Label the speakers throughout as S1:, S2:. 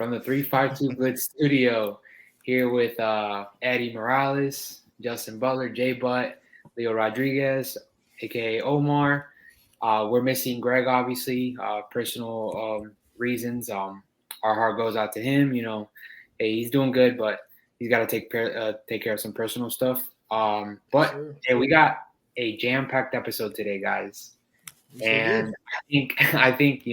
S1: from the 352 Blitz studio here with Eddie Morales, Justin Butler, Jay Butt, Leo Rodriguez, aka Omar. We're missing Greg, obviously, personal reasons. Our heart goes out to him. Hey, he's doing good, but he's got to take care of some personal stuff. But
S2: Sure.
S1: hey, we got a jam-packed episode today, guys. And I think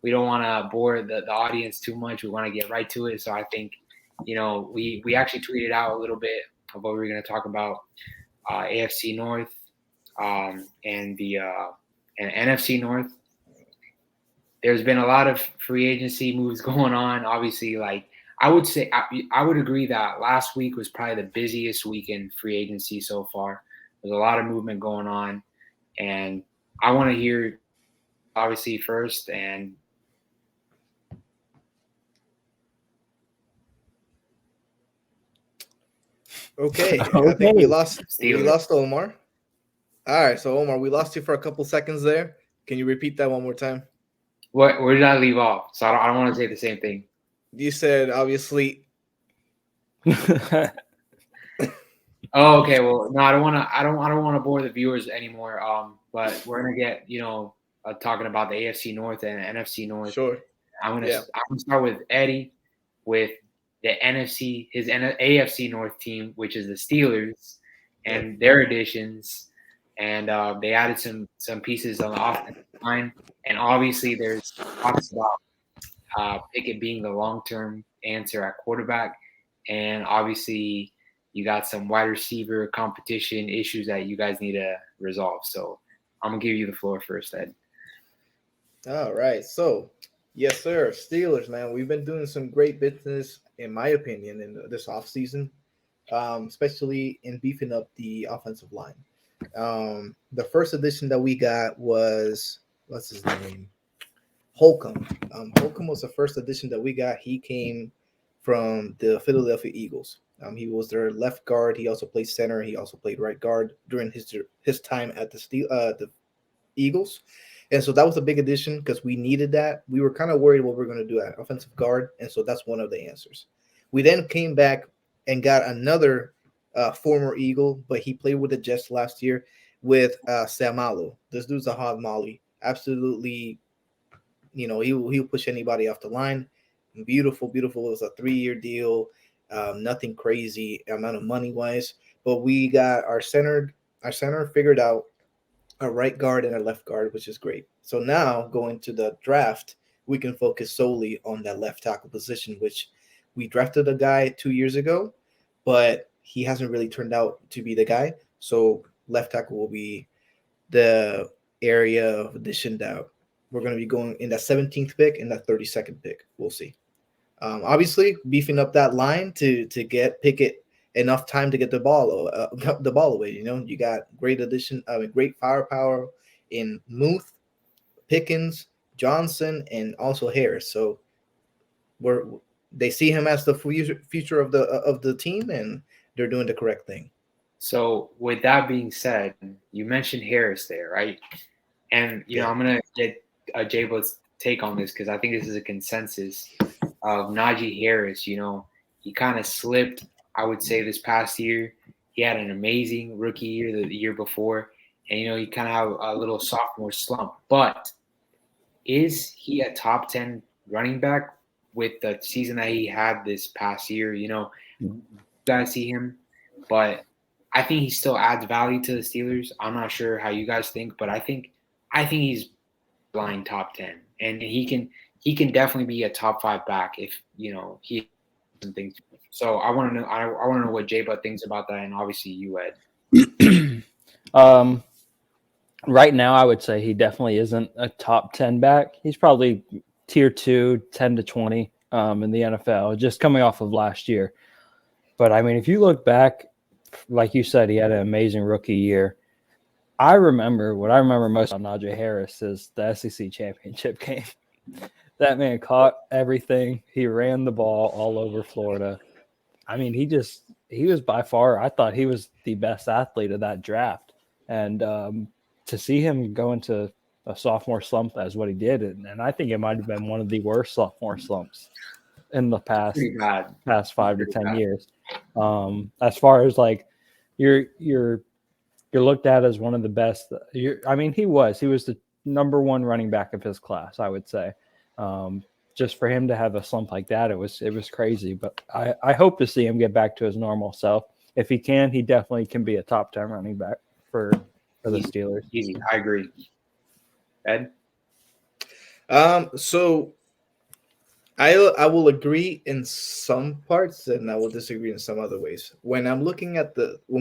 S1: we don't want to bore the audience too much. We want to get right to it. So I think we actually tweeted out a little bit of what we were going to talk about, AFC North and the and NFC North. There's been a lot of free agency moves going on. Obviously, like I would say, I would agree that last week was probably the busiest week in free agency so far. There's a lot of movement going on, and I want to hear obviously first. And
S2: Okay. I think we lost Omar. All right, so Omar, we lost you for a couple seconds there. Can you repeat that one more time?
S1: Where did I leave off? So I don't want to say the same thing.
S2: You said obviously.
S1: Oh, okay. Well, no, I don't want to bore the viewers anymore. But we're gonna get talking about the AFC North and NFC North.
S2: Sure.
S1: I'm gonna start with Eddie with the NFC, his AFC North team, which is the Steelers, and their additions. And they added some pieces on the offensive line, and obviously there's talks about Pickett being the long-term answer at quarterback, and obviously you got some wide receiver competition issues that you guys need to resolve. So I'm gonna give you the floor first, Ed.
S2: All right, so yes, sir, Steelers, man, we've been doing some great business, in my opinion, in this offseason, especially in beefing up the offensive line. The first addition that we got was, what's his name? Holcomb. Holcomb was the first addition that we got. He came from the Philadelphia Eagles. He was their left guard. He also played center. He also played right guard during his time at the Eagles. And so that was a big addition because we needed that. We were kind of worried what we were going to do at offensive guard, and so that's one of the answers. We then came back and got another former Eagle, but he played with the Jets last year with Samalo. This dude's a hog molly. Absolutely, he'll push anybody off the line. Beautiful. It was a 3-year deal. Nothing crazy amount of money-wise. But we got our center figured out, a right guard and a left guard, which is great. So now going to the draft, we can focus solely on that left tackle position, which we drafted a guy 2 years ago, but he hasn't really turned out to be the guy. So left tackle will be the area of addition that we're going to be going in that 17th pick and that 32nd pick. We'll see. Obviously, beefing up that line to get Pickett enough time to get the ball away. You got great great firepower in Muth, Pickens, Johnson, and also Harris. So they see him as the future of the team, and they're doing the correct thing.
S1: So with that being said, you mentioned Harris there, right? And I'm gonna get Jaybo's take on this because I think this is a consensus of Najee Harris. He kind of slipped, I would say, this past year. He had an amazing rookie year the year before, and he kind of have a little sophomore slump. But is he a top 10 running back with the season that he had this past year? You guys see him, but I think he still adds value to the Steelers. I'm not sure how you guys think, but I think he's blind top 10, and he can definitely be a top 5 back if he some things. So I want to know what J-Bud thinks about that, and obviously you, Ed.
S3: Right now, I would say he definitely isn't a top 10 back. He's probably tier 2, 10 to 20 in the NFL, just coming off of last year. But I mean, if you look back, like you said, he had an amazing rookie year. What I remember most about Najee Harris is the SEC championship game. That man caught everything. He ran the ball all over Florida. I mean, he was by far, I thought he was the best athlete of that draft. And to see him go into a sophomore slump as what he did, and I think it might have been one of the worst sophomore slumps in the past
S1: Pretty bad.
S3: 5 to 10 years. As far as like you're looked at as one of the best. I mean, he was the number one running back of his class, I would say. Just for him to have a slump like that, it was crazy. But I hope to see him get back to his normal self. If he can, he definitely can be a top 10 running back for the Steelers.
S1: Easy. I agree. Ed?
S2: So I will agree in some parts and I will disagree in some other ways. When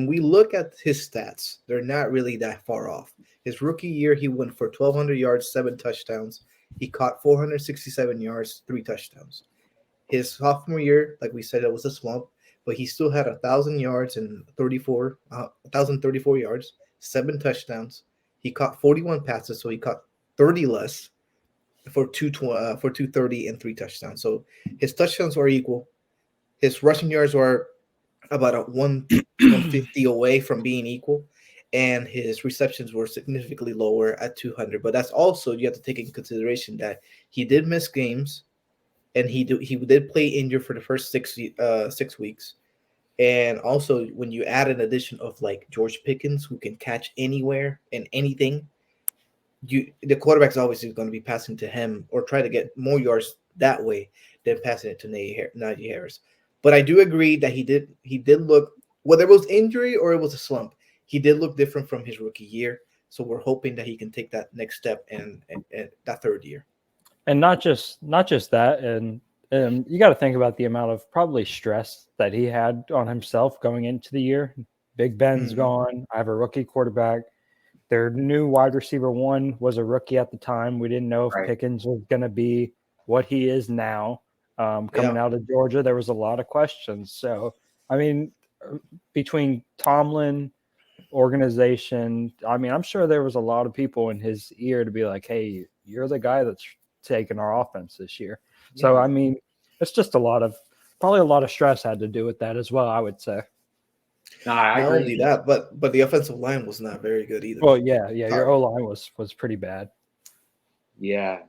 S2: we look at his stats, they're not really that far off. His rookie year, he went for 1,200 yards, 7 touchdowns. He caught 467 yards, 3 touchdowns. His sophomore year, like we said, it was a slump, but he still had 1,000 yards and 1,034 yards, 7 touchdowns. He caught 41 passes, so he caught 30 less for 230 and 3 touchdowns. So his touchdowns were equal. His rushing yards were about 150 away from being equal, and his receptions were significantly lower at 200. But that's also, you have to take in consideration that he did miss games, and he did play injured for the first 6 weeks. And also, when you add an addition of like George Pickens, who can catch anywhere and anything, the quarterback's always going to be passing to him or try to get more yards that way than passing it to Najee Harris. But I do agree that he did look, whether it was injury or it was a slump, he did look different from his rookie year. So we're hoping that he can take that next step and that third year.
S3: And not just that, and you got to think about the amount of probably stress that he had on himself going into the year. Big Ben's gone. I have a rookie quarterback. Their new wide receiver 1 was a rookie at the time. We didn't know if Pickens was going to be what he is now. Coming out of Georgia, there was a lot of questions. So, I mean, between Tomlin, organization, I mean, I'm sure there was a lot of people in his ear to be like, hey, you're the guy that's taking our offense this year. Yeah. So, I mean, it's just probably a lot of stress had to do with that as well, I would say.
S1: No, I
S2: not
S1: agree.
S2: only that, but the offensive line was not very good either.
S3: Well, yeah, your O-line was pretty bad.
S1: Yeah,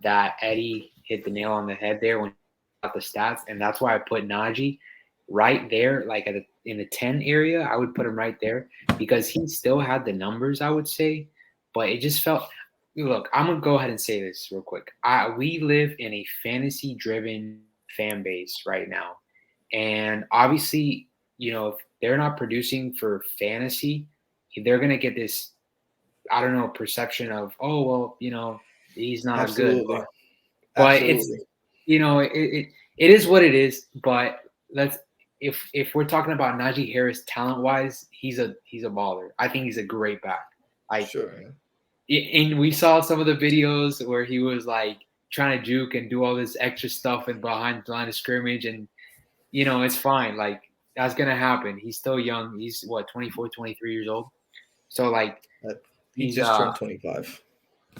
S1: that Eddie hit the nail on the head there when he got the stats, and that's why I put Najee right there, like in the 10 area. I would put him right there because he still had the numbers, I would say, but it just felt. Look, I'm gonna go ahead and say this real quick. We live in a fantasy-driven fan base right now, and obviously, if they're not producing for fantasy, they're going to get this, I don't know, perception of, oh, well, he's not
S2: Absolutely.
S1: good. But it's, it is what it is. But if we're talking about Najee Harris talent-wise, he's a baller. I think he's a great back.
S2: Sure.
S1: And we saw some of the videos where he was like trying to juke and do all this extra stuff and behind the line of scrimmage, and it's fine. Like, that's going to happen. He's still young. He's 24, 23 years old. So like
S2: he just turned 25.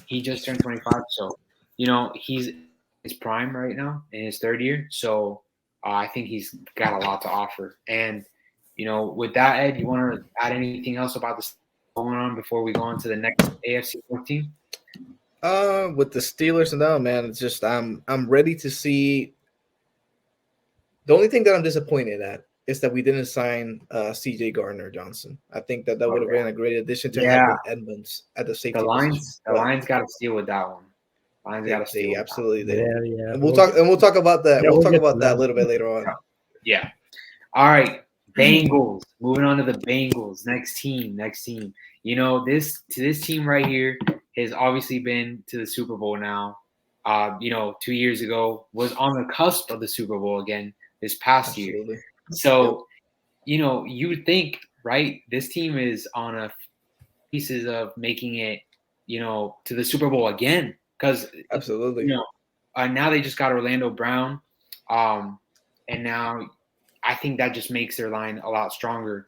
S1: He just turned 25. So, he's in his prime right now in his third year. So I think he's got a lot to offer. And, with that, Ed, you want to add anything else about this going on before we go on to the next AFC North team?
S2: With the Steelers, no, man, it's just I'm ready to see. The only thing that I'm disappointed at is that we didn't sign C.J. Gardner-Johnson. I think that would have been a great addition to have Edmonds at the safety position.
S1: The Lions got to steal with that one. Lions got to steal.
S2: Absolutely did.
S3: Yeah.
S2: And we'll talk about that. We'll talk about that a little bit later on.
S1: Yeah. All right. Bengals. Moving on to the Bengals. Next team. This team right here has obviously been to the Super Bowl now. 2 years ago was on the cusp of the Super Bowl again this past year. So, you think, right, this team is on a pieces of making it, to the Super Bowl again. Because
S2: absolutely,
S1: now they just got Orlando Brown, and now I think that just makes their line a lot stronger.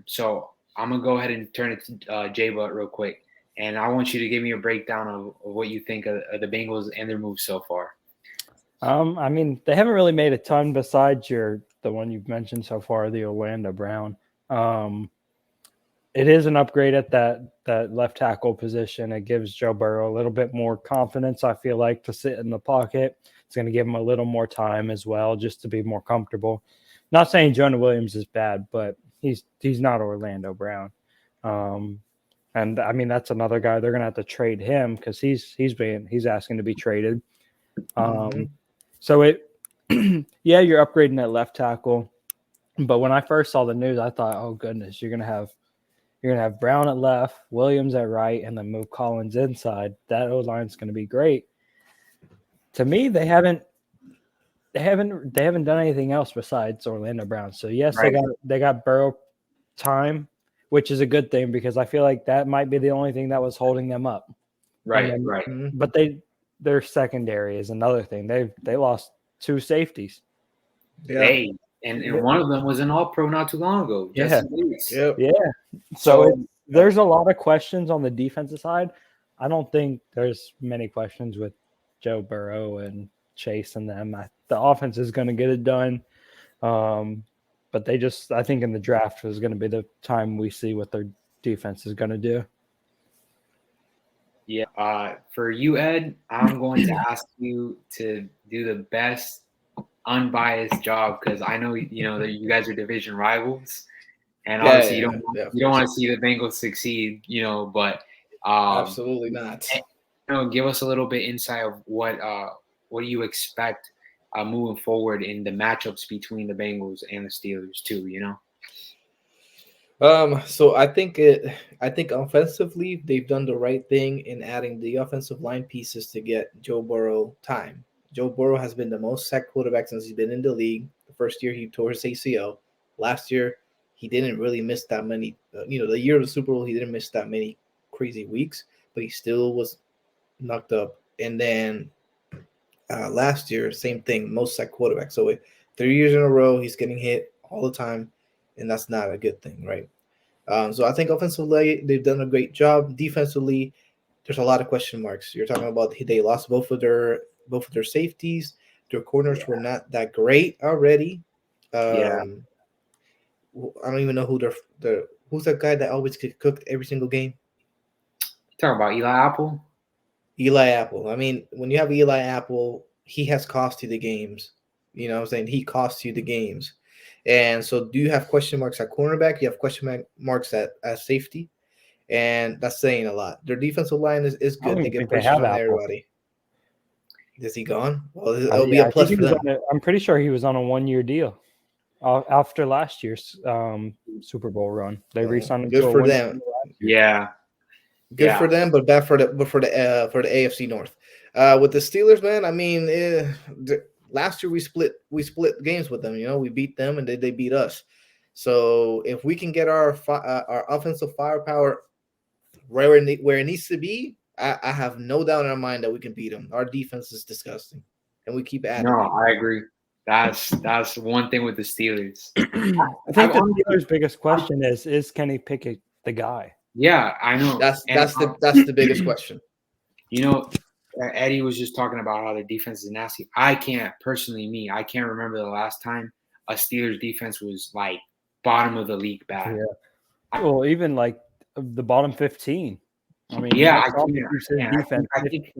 S1: So I'm gonna go ahead and turn it to J-Butt real quick, and I want you to give me a breakdown of what you think of the Bengals and their moves so far.
S3: I mean, they haven't really made a ton besides the one you've mentioned so far, the Orlando Brown. It is an upgrade at that left tackle position. It gives Joe Burrow a little bit more confidence, I feel like, to sit in the pocket, It's going to give him a little more time as well, just to be more comfortable. Not saying Jonah Williams is bad, but he's not Orlando Brown. And I mean, that's another guy they're going to have to trade him because he's asking to be traded. So yeah, you're upgrading at left tackle. But when I first saw the news, I thought, oh goodness, you're gonna have Brown at left, Williams at right, and then move Collins inside. That O line's gonna be great. To me, they haven't done anything else besides Orlando Brown. So yes,
S1: Right.
S3: they got Burrow time, which is a good thing because I feel like that might be the only thing that was holding them up.
S1: Right.
S3: But their secondary is another thing. They lost 2 safeties.
S1: Yeah. And one of them was an All-Pro not too long ago.
S3: Yeah.
S1: Yeah.
S3: So there's a lot of questions on the defensive side. I don't think there's many questions with Joe Burrow and Chase and them. The offense is going to get it done. But I think in the draft is going to be the time we see what their defense is going to do.
S1: Yeah. For you, Ed, I'm going to ask you to do the best unbiased job because I know that you guys are division rivals, and obviously you don't want to see the Bengals succeed, but
S2: absolutely not.
S1: Give us a little bit insight of what do you expect moving forward in the matchups between the Bengals and the Steelers too,
S2: So I think offensively they've done the right thing in adding the offensive line pieces to get Joe Burrow time. Joe Burrow has been the most sacked quarterback since he's been in the league. The first year he tore his ACL. Last year he didn't really miss that many. The year of the Super Bowl he didn't miss that many crazy weeks, but he still was knocked up. And then last year, same thing, most sacked quarterback. So 3 years in a row he's getting hit all the time, and that's not a good thing, right? So I think offensively they've done a great job. Defensively, there's a lot of question marks. You're talking about they lost both of their safeties. Their corners were not that great already. I don't even know who's that guy that always get cooked every single game.
S1: You talking about Eli Apple?
S2: Eli Apple. I mean, when you have Eli Apple, he has cost you the games. You know what I'm saying? He costs you the games. And so do you have question marks at cornerback? You have question marks at safety. And that's saying a lot. Their defensive line is good. They get pressure on everybody. Is he gone? Well, it'll be a plus for them.
S3: I'm pretty sure he was on a 1-year deal after last year's Super Bowl run. They re-signed him.
S2: Good for them.
S1: Yeah.
S2: Good for them, but bad for the AFC North. With the Steelers, man, I mean, last year we split games with them. We beat them and they beat us. So if we can get our offensive firepower where it needs to be, I have no doubt in our mind that we can beat them. Our defense is disgusting, and we keep adding.
S1: No, I agree. That's one thing with the Steelers.
S3: I think the Steelers' biggest question is can he pick the guy?
S1: Yeah, I know.
S2: That's the biggest question.
S1: Eddie was just talking about how the defense is nasty. I can't remember the last time a Steelers defense was like bottom of the league bad.
S3: Yeah. Well, even like the bottom 15. I mean,
S1: I think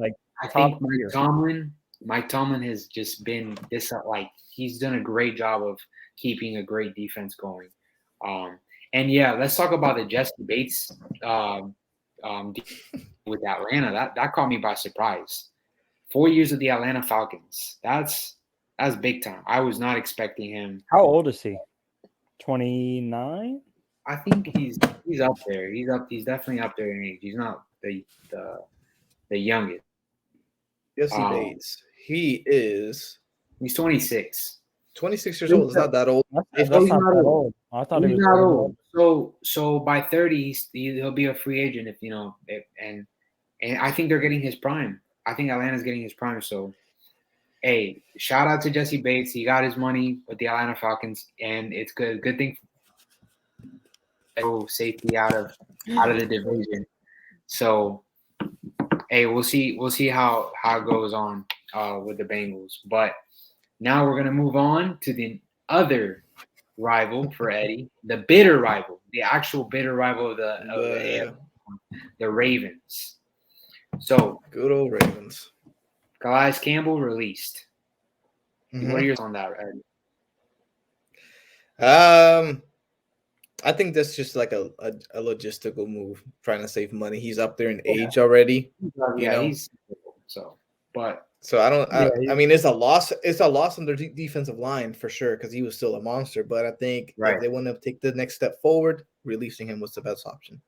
S1: Mike Tomlin has just been this he's done a great job of keeping a great defense going. And yeah, let's talk about the Jesse Bates with Atlanta. That caught me by surprise. 4 years with the Atlanta Falcons. That's big time. I was not expecting him.
S3: How old is he? 29?
S1: I think he's up there. He's definitely up there in age. He's not the youngest.
S2: Jesse Bates. He's
S1: 26.
S2: 26 years old. It's not that old.
S3: That's not that old. I thought he was not
S1: old. So by 30, he'll be a free agent and I think they're getting his prime. I think Atlanta's getting his prime. So, hey, shout out to Jesse Bates. He got his money with the Atlanta Falcons, and it's good. Good thing. Safety out of the division. So, hey, we'll see how it goes on with the Bengals. But now we're gonna move on to the other rival for Eddie, the bitter rival, the actual bitter rival of the Ravens. So
S2: good old Ravens.
S1: Calais Campbell released.
S2: Mm-hmm.
S1: What are your thoughts on that, Ed?
S2: I think that's just like a logistical move, trying to save money. He's up there in age already,
S1: He's so. But
S2: so I mean, it's a loss. It's a loss on their defensive line for sure because he was still a monster. But I think if they want to take the next step forward, releasing him was the best option.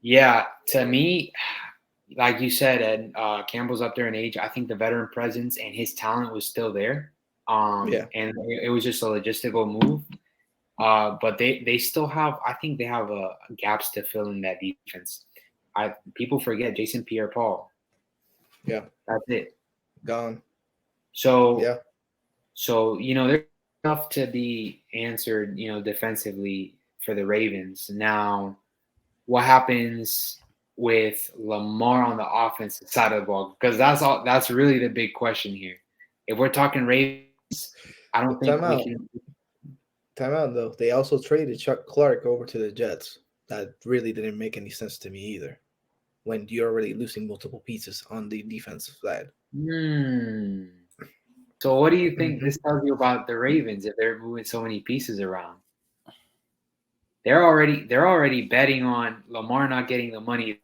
S1: Yeah, to me, like you said, Ed, Campbell's up there in age. I think the veteran presence and his talent was still there. And it was just a logistical move. But they still have, I think they have gaps to fill in that defense. People forget Jason Pierre-Paul.
S2: Yeah,
S1: that's it.
S2: Gone.
S1: So yeah. So there's enough to be answered, defensively for the Ravens. Now, what happens with Lamar on the offensive side of the ball? Because that's really the big question here. If we're talking Ravens, I don't think we can.
S2: Time out, though. They also traded Chuck Clark over to the Jets. That really didn't make any sense to me either, when you're already losing multiple pieces on the defensive side.
S1: So what do you think this tells you about the Ravens if they're moving so many pieces around? They're already betting on Lamar not getting the money.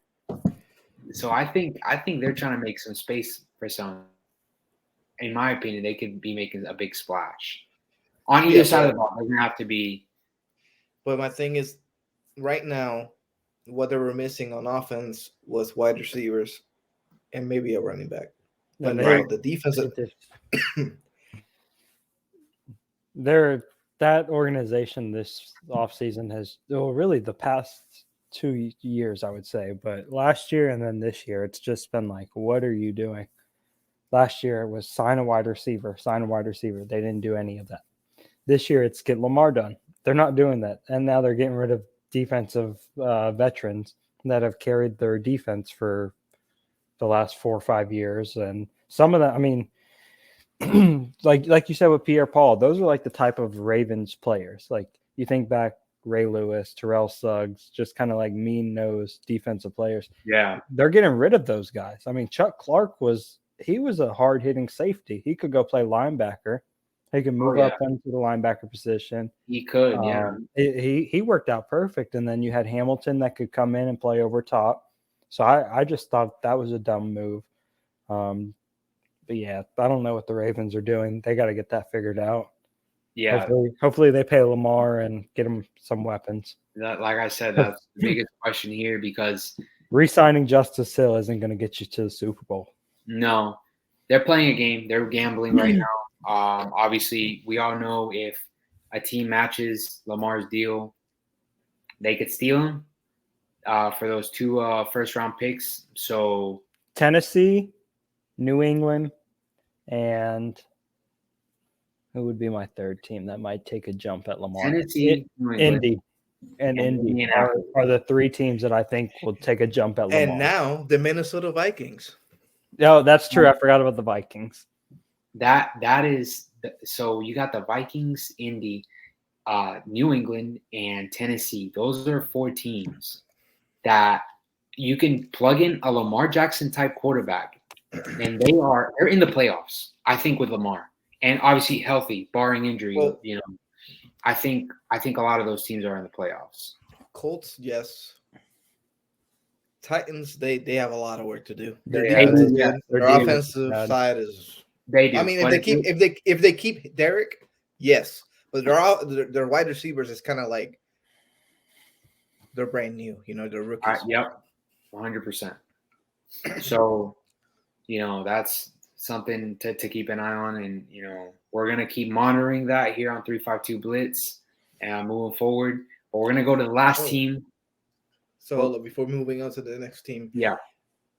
S1: So I think they're trying to make some space for some. In my opinion, they could be making a big splash. On either side of the ball, it doesn't have to be.
S2: But my thing is, right now, what they were missing on offense was wide receivers and maybe a running back. But now the defensive,
S3: that organization this offseason has really the past 2 years, I would say, but last year and then this year, it's just been like, what are you doing? Last year it was sign a wide receiver. They didn't do any of that. This year, it's get Lamar done. They're not doing that. And now they're getting rid of defensive veterans that have carried their defense for the last 4 or 5 years. And some of that, I mean, like you said with Pierre-Paul, those are like the type of Ravens players. Like you think back, Ray Lewis, Terrell Suggs, just kind of like mean-nosed defensive players.
S1: Yeah.
S3: They're getting rid of those guys. I mean, Chuck Clark was a hard-hitting safety. He could go play linebacker. He can move up into the linebacker position.
S1: He could, yeah.
S3: He worked out perfect. And then you had Hamilton that could come in and play over top. So I just thought that was a dumb move. But yeah, I don't know what the Ravens are doing. They got to get that figured out.
S1: Yeah.
S3: Hopefully they pay Lamar and get him some weapons.
S1: Like I said, that's the biggest question here because
S3: re-signing Justice Hill isn't going to get you to the Super Bowl.
S1: No, they're playing a game. They're gambling right now. Obviously, we all know if a team matches Lamar's deal, they could steal him for those 2 first-round picks. So
S3: Tennessee, New England, and who would be my third team that might take a jump at Lamar?
S1: Tennessee,
S3: Indy, and Indy are the 3 teams that I think will take a jump at Lamar.
S2: And now the Minnesota Vikings.
S3: No, that's true. I forgot about the Vikings.
S1: That is so you got the Vikings, Indy, New England, and Tennessee. Those are 4 teams that you can plug in a Lamar Jackson type quarterback, and they're in the playoffs. I think with Lamar, and obviously healthy, barring injury.
S2: Well,
S1: I think a lot of those teams are in the playoffs.
S2: Colts, yes. Titans, they have a lot of work to do. Their offensive side is.
S1: They do.
S2: I mean, if they keep Derek, yes, but their wide receivers is kind of like they're brand new. They're rookies.
S1: Yep, 100%. So, that's something to keep an eye on, and we're gonna keep monitoring that here on 352 Blitz and moving forward. But we're gonna go to the last team.
S2: So before moving on to the next team,
S1: yeah.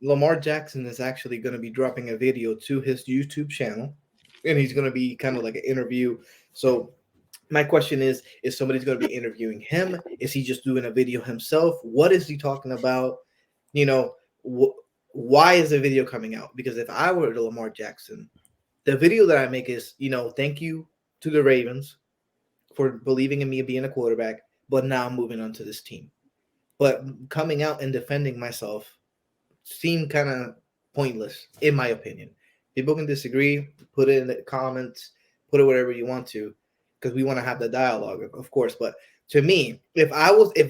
S2: Lamar Jackson is actually going to be dropping a video to his YouTube channel, and he's going to be kind of like an interview. So my question is somebody's going to be interviewing him? Is he just doing a video himself? What is he talking about? Why is the video coming out? Because if I were Lamar Jackson, the video that I make is, thank you to the Ravens for believing in me being a quarterback, but now I'm moving on to this team. But coming out and defending myself seemed kind of pointless, in my opinion. People can disagree. Put it in the comments. Put it whatever you want to, because we want to have the dialogue, of course. But to me, if I was a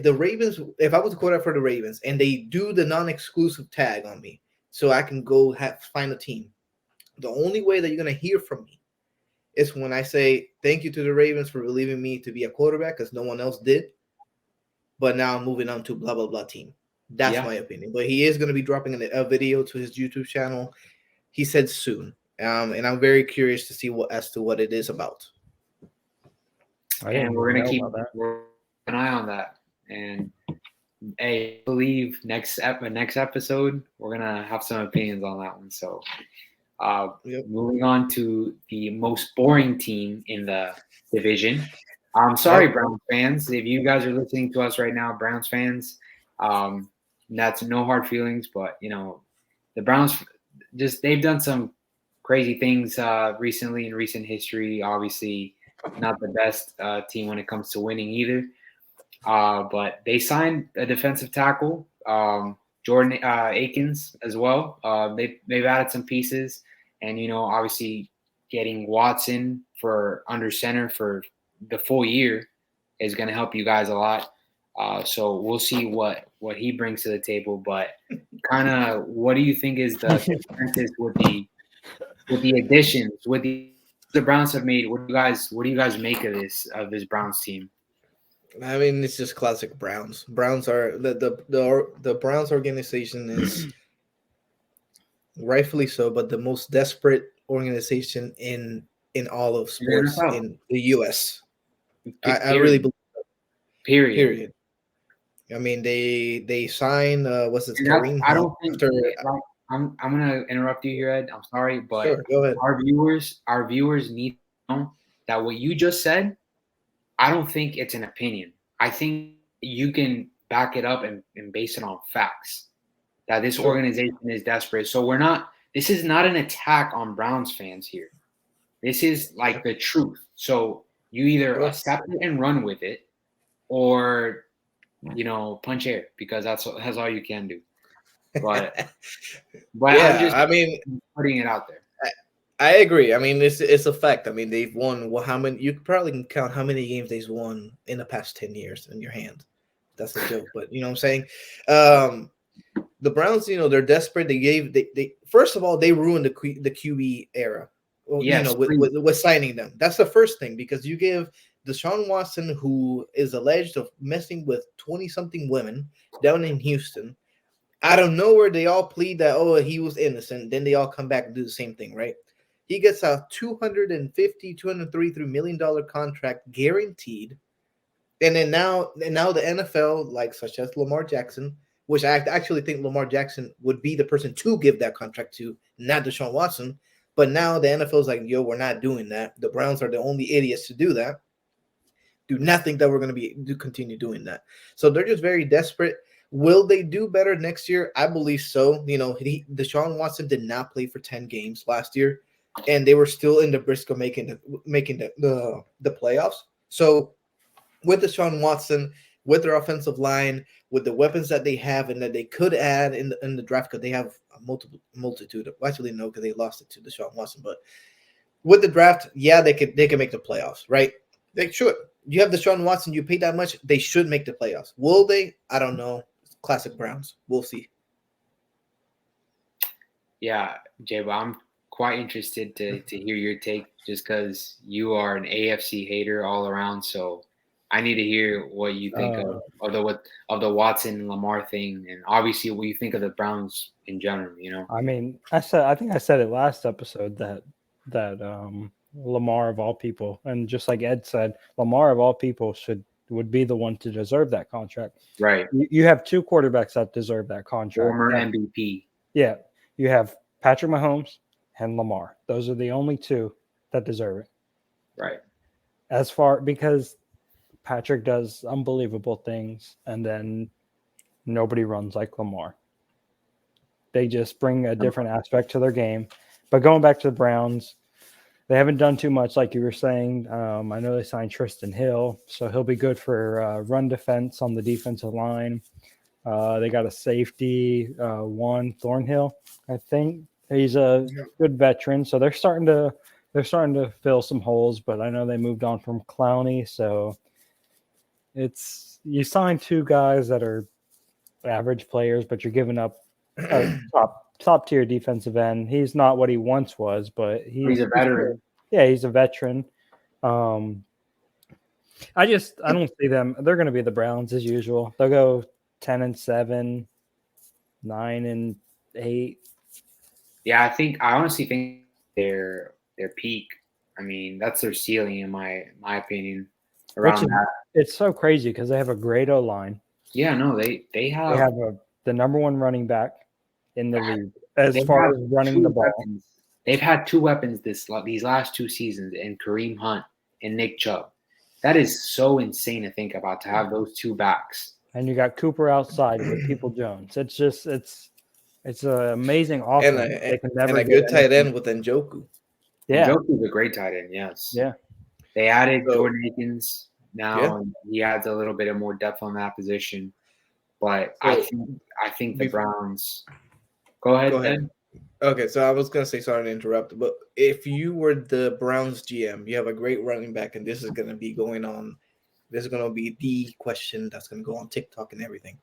S2: quarterback for the Ravens and they do the non-exclusive tag on me, so I can go find a team, the only way that you're gonna hear from me is when I say thank you to the Ravens for believing me to be a quarterback because no one else did. But now I'm moving on to blah blah blah team. That's my opinion. But he is going to be dropping a video to his YouTube channel. He said soon, and I'm very curious to see what it is about.
S1: And we're gonna keep an eye on that. And I believe next episode we're gonna have some opinions on that one. So, moving on to the most boring team in the division. I'm sorry, Browns fans. If you guys are listening to us right now, Browns fans, that's no hard feelings. But the Browns they've done some crazy things recently in recent history. Obviously, not the best team when it comes to winning either. But they signed a defensive tackle, Jordan Akins, as well. They've added some pieces, and obviously getting Watson for under center for the full year is going to help you guys a lot. So we'll see what he brings to the table. But kind of, what do you think is the consensus with the additions, with the Browns have made? What do you guys make of this Browns team?
S2: I mean, it's just classic Browns. Browns are the Browns organization is rightfully so, but the most desperate organization in all of sports in the U.S. I really believe that. Period. I mean, they sign what's it? Kareem
S1: I don't think. I'm gonna interrupt you here, Ed. I'm sorry, but
S2: sure, go ahead.
S1: Our viewers need to know that what you just said, I don't think it's an opinion. I think you can back it up and base it on facts. That this organization is desperate. So this is not an attack on Browns fans here. This is like the truth. So you either accept it and run with it, or punch air, because that's all you can do. But yeah,
S2: I mean,
S1: putting it out there.
S2: I agree. I mean, it's a fact. I mean, they've won. Well, how many? You probably can count how many games they've won in the past 10 years in your hand. That's a joke, but you know what I'm saying. The Browns, they're desperate. They first of all, they ruined the QB era. Well,
S1: yes,
S2: with signing them. That's the first thing, because you give Deshaun Watson, who is alleged of messing with 20-something women down in Houston. Out of nowhere, they all plead that he was innocent. Then they all come back and do the same thing, right? He gets a $233 million contract guaranteed. And then now the NFL, like such as Lamar Jackson, which I actually think Lamar Jackson would be the person to give that contract to, not Deshaun Watson. But now the NFL is like, yo, we're not doing that. The Browns are the only idiots to do that. Do not think that we're going to continue doing that. So they're just very desperate. Will they do better next year? I believe so. Deshaun Watson did not play for 10 games last year, and they were still in the brisk of making the playoffs. So with Deshaun Watson, with their offensive line, with the weapons that they have and that they could add in the draft, because they have a multitude of, actually no, because they lost it to Deshaun Watson, but with the draft, yeah, they can make the playoffs, right? They should. You have Deshaun Watson, you pay that much, they should make the playoffs. Will they? I don't know. Classic Browns. We'll see.
S1: Yeah, Jay, but I'm quite interested to hear your take, just because you are an AFC hater all around. So I need to hear what you think of the Watson and Lamar thing, and obviously what you think of the Browns in general.
S3: I mean, I think I said it last episode that Lamar of all people, and just like Ed said, Lamar of all people would be the one to deserve that contract.
S1: Right.
S3: You have two quarterbacks that deserve that contract.
S1: Former MVP.
S3: Yeah. You have Patrick Mahomes and Lamar. Those are the only two that deserve it.
S1: Right.
S3: Because Patrick does unbelievable things, and then nobody runs like Lamar. They just bring a different aspect to their game. But going back to the Browns, they haven't done too much, like you were saying. I know they signed Tristan Hill, so he'll be good for run defense on the defensive line. They got a safety, one Thornhill, I think. He's a good veteran, so they're starting to fill some holes. But I know they moved on from Clowney, so it's you sign two guys that are average players, but you're giving up a top tier defensive end. He's not what he once was, but
S1: he's a veteran.
S3: Yeah, he's a veteran. I don't see them. They're going to be the Browns as usual. They'll go 10-7, 9-8.
S1: Yeah, I honestly think their peak. I mean, that's their ceiling in my opinion. Around that,
S3: it's so crazy because they have a great O line.
S1: Yeah, no, they have
S3: the number one running back in the league as far as running the ball.
S1: Weapons. They've had two weapons these last two seasons, in Kareem Hunt and Nick Chubb. That is so insane to think about, to have those two backs.
S3: And you got Cooper outside with People Jones. It's just it's an amazing offense.
S2: And a good tight end with Njoku.
S3: Yeah,
S1: Njoku's a great tight end. Yes.
S3: Yeah.
S1: They added Jordan Akins now, and he adds a little bit of more depth on that position. But I think the Browns. Go ahead. Ben.
S2: Okay, so I was gonna say, sorry to interrupt, but if you were the Browns GM, you have a great running back, and this is gonna be going on. This is gonna be the question that's gonna go on TikTok and everything.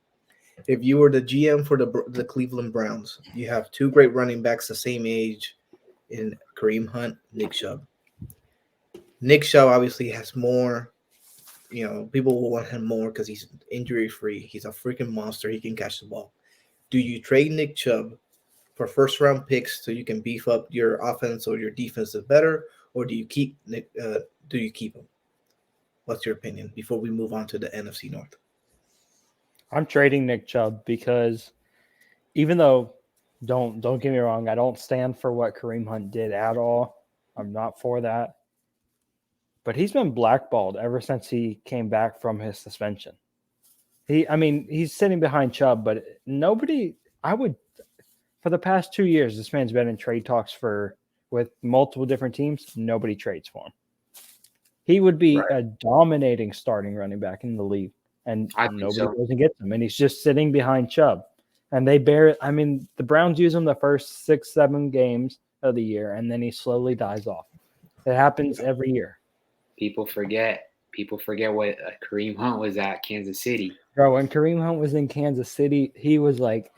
S2: If you were the GM for the Cleveland Browns, you have two great running backs the same age in Kareem Hunt, Nick Chubb. Nick Chubb obviously has more. You know, people will want him more because he's injury-free. He's a freaking monster. He can catch the ball. Do you trade Nick Chubb for first-round picks so you can beef up your offense or your defense better, or do you keep Nick? Do you keep him? What's your opinion before we move on to the NFC North?
S3: I'm trading Nick Chubb because even though don't get me wrong, I don't stand for what Kareem Hunt did at all. I'm not for that. But he's been blackballed ever since he came back from his suspension. He's sitting behind Chubb, but for the past 2 years, this man's been in trade talks with multiple different teams. Nobody trades for him. He would be a dominating starting running back in the league, and nobody goes and gets him. And he's just sitting behind Chubb. And the Browns use him the first 6-7 games of the year, and then he slowly dies off. It happens every year.
S1: People forget what Kareem Hunt was at Kansas City.
S3: Bro, when Kareem Hunt was in Kansas City, he was like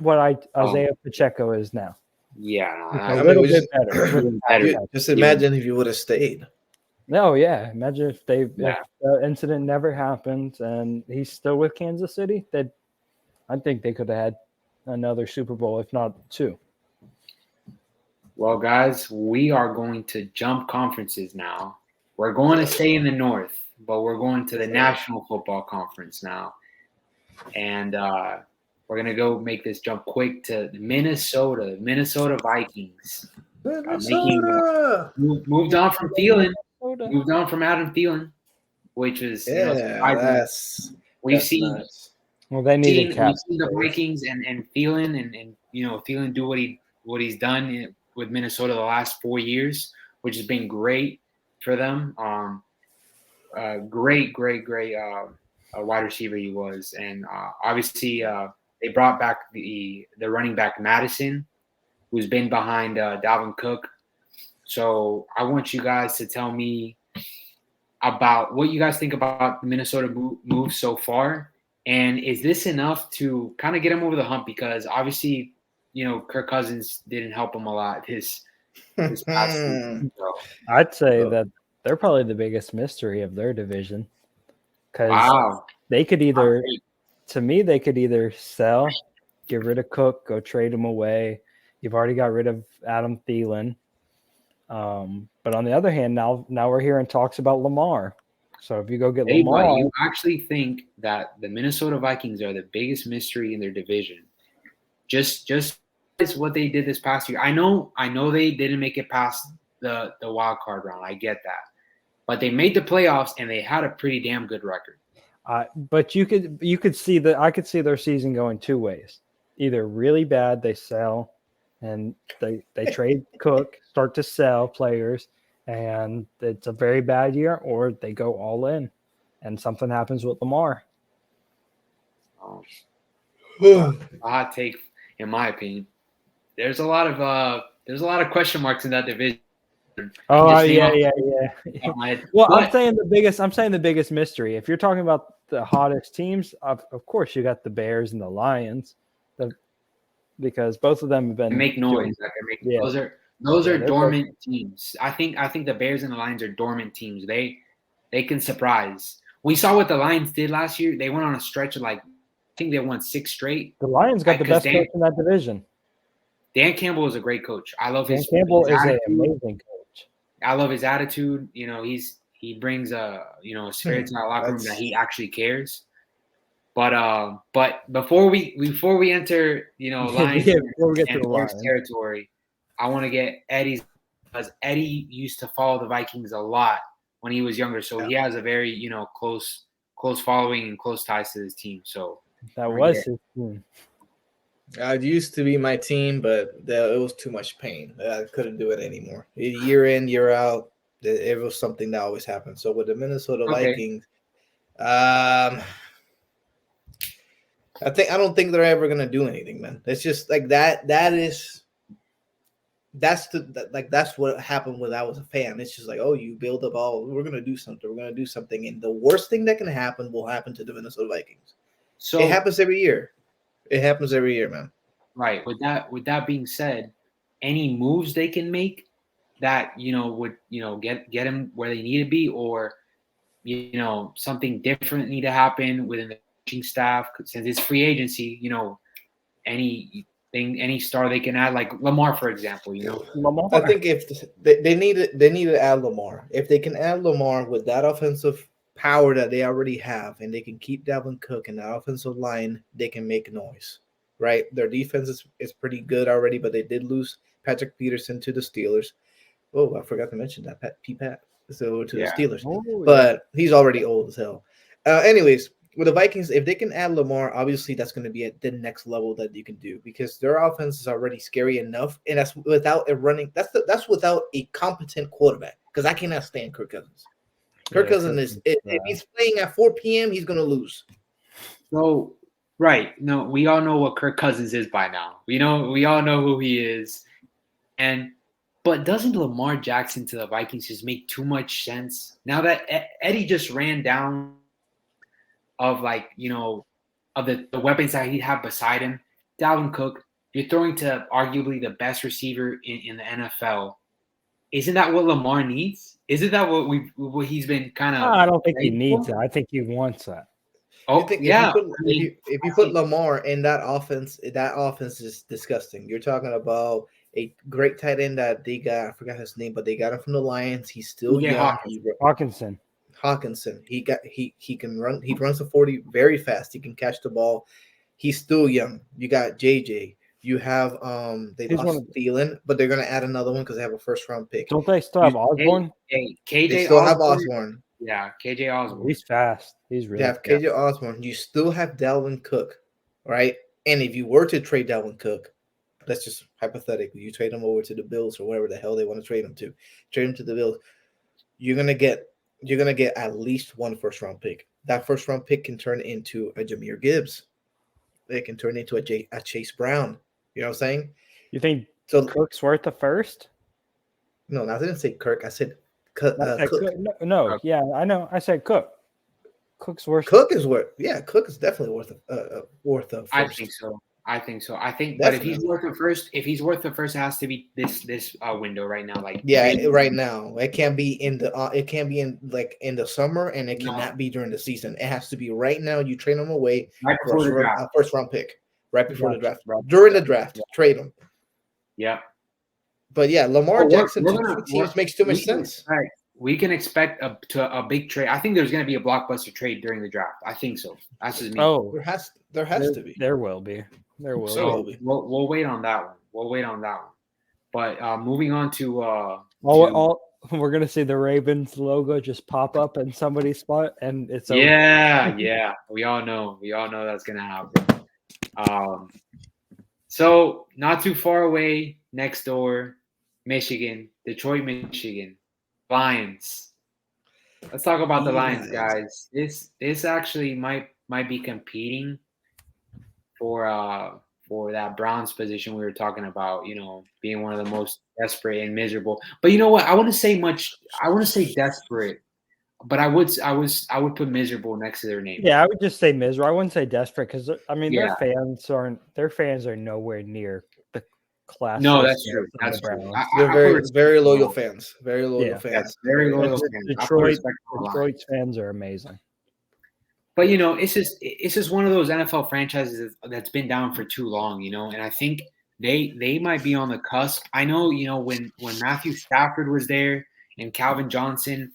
S3: what Isaiah Pacheco is now.
S1: Yeah,
S3: a little bit better.
S2: Just imagine if you would have stayed.
S3: No, yeah. Imagine if the incident never happened and he's still with Kansas City. I think they could have had another Super Bowl, if not two.
S1: Well, guys, we are going to jump conferences now. We're going to stay in the North, but we're going to the National Football Conference now. And we're going to go make this jump quick to Minnesota Vikings. Moved on from Thielen. Moved on from Adam Thielen, which was we've seen.
S2: Nice.
S3: Well, they needed cap.
S1: We've seen the Vikings and Thielen and Thielen do what he's done with Minnesota the last 4 years, which has been great for them. Great wide receiver he was, and obviously they brought back the running back Madison, who's been behind Dalvin Cook. So I want you guys to tell me about what you guys think about the Minnesota move so far, and is this enough to kind of get him over the hump? Because obviously, Kirk Cousins didn't help him a lot this past season. So.
S3: I'd say that they're probably the biggest mystery of their division, because they could either sell, get rid of Cook, go trade him away. You've already got rid of Adam Thielen. But on the other hand, now we're hearing talks about Lamar. So if you go get Lamar,
S1: you actually think that the Minnesota Vikings are the biggest mystery in their division? Just is what they did this past year. I know they didn't make it past the wild card round. I get that, but they made the playoffs and they had a pretty damn good record.
S3: But you could see that I could see their season going two ways. Either really bad, they sell, and they trade Cook, start to sell players, and it's a very bad year, or they go all in, and something happens with Lamar.
S1: A hot take, in my opinion. there's a lot of question marks in that division.
S3: Oh yeah. Well, I'm saying the biggest mystery. If you're talking about the hottest teams, of course you got the Bears and the Lions, because both of them have been
S1: make noise. Those are dormant teams. I think the Bears and the Lions are dormant teams. They can surprise. We saw what the Lions did last year. They went on a stretch of I think they won 6 straight.
S3: The Lions got the best coach in that division.
S1: Dan Campbell is a great coach. I love
S3: his Campbell is an amazing coach.
S1: I love his attitude. He brings a spirit to that locker room that he actually cares. But before we enter Lions and Bears territory, I want to get Eddie's, because Eddie used to follow the Vikings a lot when he was younger, so he has a very close following and close ties to his team. So
S3: that was his team.
S2: It used to be my team, but it was too much pain. I couldn't do it anymore. Year in, year out, it was something that always happened. So with the Minnesota Vikings, I don't think they're ever gonna do anything, man. It's just like that. That's what happened when I was a fan. It's just like, oh, you build up all. We're gonna do something, and the worst thing that can happen will happen to the Minnesota Vikings. So it happens every year. It happens every year, man.
S1: Right. With that being said, any moves they can make that would get them where they need to be, or something different need to happen within the coaching staff, since it's free agency. Any star they can add, like Lamar, for example.
S3: Lamar.
S2: I think if they need to add Lamar. If they can add Lamar with that offensive power that they already have, and they can keep Dalvin Cook and that offensive line, they can make noise, right? Their defense is pretty good already, but they did lose Patrick Peterson to the Steelers. Oh, I forgot to mention that Pat so to the Steelers, but he's already old as hell. Anyways, with the Vikings, if they can add Lamar, obviously that's going to be at the next level that you can do, because their offense is already scary enough, and that's without a running. That's without a competent quarterback, because I cannot stand Kirk Cousins. Kirk Cousins if he's playing at 4 p.m., he's going to lose.
S1: So, right. No, we all know what Kirk Cousins is by now. We all know who he is. But doesn't Lamar Jackson to the Vikings just make too much sense? Now that Eddie just ran down of of the weapons that he'd have beside him, Dalvin Cook, you're throwing to arguably the best receiver in the NFL. Isn't that what Lamar needs? Isn't that what he's been kind of?
S3: I don't think he needs it. I think he wants that.
S2: Oh, if you put Lamar in that offense is disgusting. You're talking about a great tight end that they got. I forgot his name, but they got him from the Lions. He's still young.
S3: Hawkinson. He can run. He runs the 40 very fast. He can catch the ball. He's still young. You got JJ. You have they lost Thielen, but they're gonna add another one because they have a first round pick. Don't they still have Osborne?
S1: KJ
S2: they still have Osborne.
S1: Yeah, KJ Osborne.
S3: He's fast. He's really.
S2: You have KJ Osborne. You still have Dalvin Cook, right? And if you were to trade Dalvin Cook, that's just hypothetically, you trade him over to the Bills or whatever the hell they want to trade him to. Trade him to the Bills. You're gonna get at least one first round pick. That first round pick can turn into a Jahmyr Gibbs. It can turn into a Chase Brown. You know what I'm saying?
S3: You think Cook's worth the first?
S2: No, I didn't say Kirk. I said Cook.
S3: No, yeah, I know. I said Cook. Cook's worth.
S2: Cook is worth. Yeah, Cook is definitely worth a first.
S1: I think so. But if he's worth the first, it has to be this window right now.
S2: Right now. It can't be in the summer, and it cannot be during the season. It has to be right now. You trade him away for a first round pick. Right before the draft. During the draft, trade him.
S1: Yeah.
S2: But yeah, Lamar Jackson to teams makes too much sense.
S1: Right. We can expect a big trade. I think there's going to be a blockbuster trade during the draft. I think so. That's just me.
S2: Oh, there has to be.
S3: There will be.
S1: We'll wait on that one. But moving on to
S3: we're gonna see the Ravens logo just pop up in somebody's spot, and it's over.
S1: Yeah. We all know that's gonna happen. So not too far away, next door, Detroit, Michigan, Lions. Let's talk about the Lions, guys. This actually might be competing for for that Browns position we were talking about, being one of the most desperate and miserable. But you know what? I wouldn't say desperate, but I would put miserable next to their name.
S3: Yeah, I would just say miserable. I wouldn't say desperate because I mean
S1: Yeah.
S3: their fans are nowhere near the class.
S1: No, that's true. That's true.
S2: They're very loyal fans. Very loyal fans.
S1: Yes, very loyal fans.
S3: Detroit's fans are amazing.
S1: But it's just one of those NFL franchises that's been down for too long, and I think they might be on the cusp. I know, when Matthew Stafford was there and Calvin Johnson,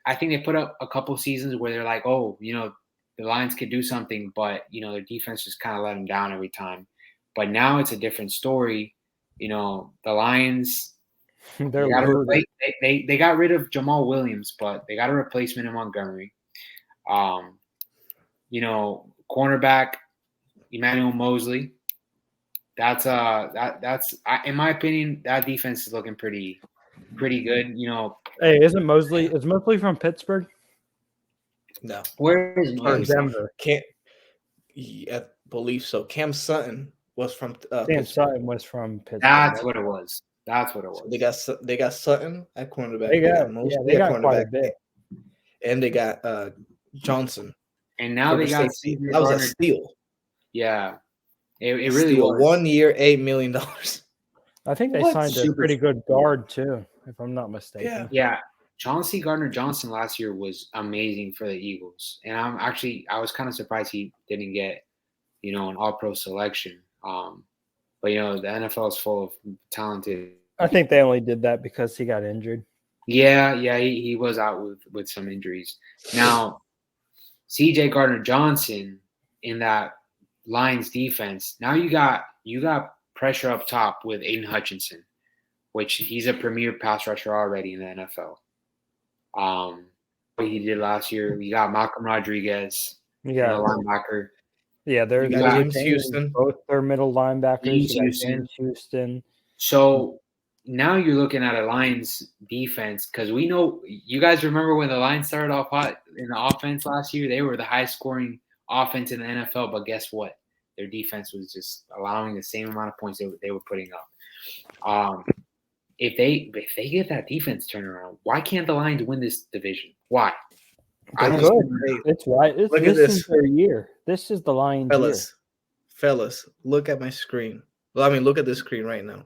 S1: I think they put up a couple seasons where they're like, oh, the Lions could do something, but their defense just kind of let them down every time. But now it's a different story. The Lions, they got rid of Jamal Williams, but they got a replacement in Montgomery. Cornerback Emmanuel Mosley. That's in my opinion, that defense is looking pretty good.
S3: Hey, is Mosley from Pittsburgh?
S2: No.
S1: Where is Mosley?
S3: Denver.
S2: I believe so. Cam Sutton was from
S3: Sutton was from Pittsburgh.
S1: That's what it was.
S2: So they got Sutton at cornerback.
S3: They got quite a bit.
S2: And they got Johnson.
S1: And now they got
S2: that was a steal.
S1: Yeah. It really was.
S2: 1 year, $8 million.
S3: I think they signed a pretty good guard too, if I'm not mistaken.
S1: Yeah. Chauncey Gardner-Johnson last year was amazing for the Eagles. And I was kind of surprised he didn't get, an all-pro selection. But the NFL is full of talented.
S3: I think they only did that because he got injured.
S1: Yeah, he was out with some injuries. Now, C.J. Gardner-Johnson in that Lions defense. Now you got pressure up top with Aiden Hutchinson, which he's a premier pass rusher already in the NFL. What he did last year. You got Malcolm Rodriguez, linebacker.
S3: Yeah, they're
S2: James Houston.
S3: Both their middle linebackers. James Houston.
S1: So now you're looking at a Lions defense because we know you guys remember when the Lions started off hot in the offense last year. They were the highest scoring offense in the NFL, but guess what? Their defense was just allowing the same amount of points they were putting up. If they get that defense turned around, why can't the Lions win this division? Why?
S3: It's right. This is their year. This is the Lions' year.
S2: Fellas, look at my screen. Well, I mean, look at this screen right now.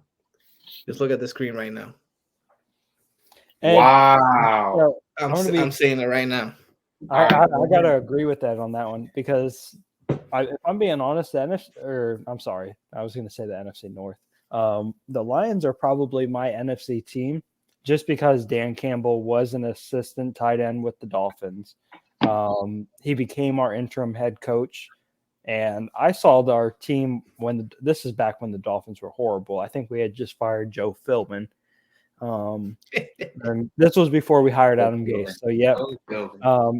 S2: Just look at the screen right now.
S3: And,
S1: wow.
S2: I'm saying it right now.
S3: I got to agree with that on that one because if I'm being honest, I was going to say the NFC North. The Lions are probably my NFC team just because Dan Campbell was an assistant tight end with the Dolphins. He became our interim head coach. And I saw our team this is back when the Dolphins were horrible. I think we had just fired Joe Philbin. And this was before we hired Adam Gase. So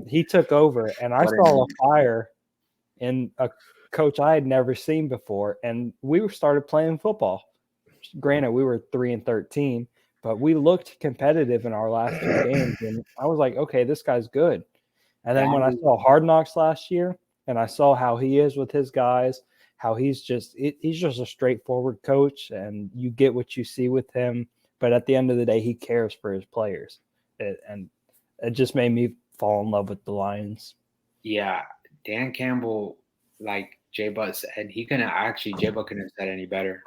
S3: he took over, and I saw a fire in a coach I had never seen before, and we started playing football. Granted, we were 3-13, but we looked competitive in our last 2 games, and I was like, okay, this guy's good. And then when I saw Hard Knocks last year, and I saw how he is with his guys, how he's just a straightforward coach, and you get what you see with him. But at the end of the day, he cares for his players. And it just made me fall in love with the Lions.
S1: Yeah, Dan Campbell, like Jay Butt said, Jay Butt couldn't have said any better.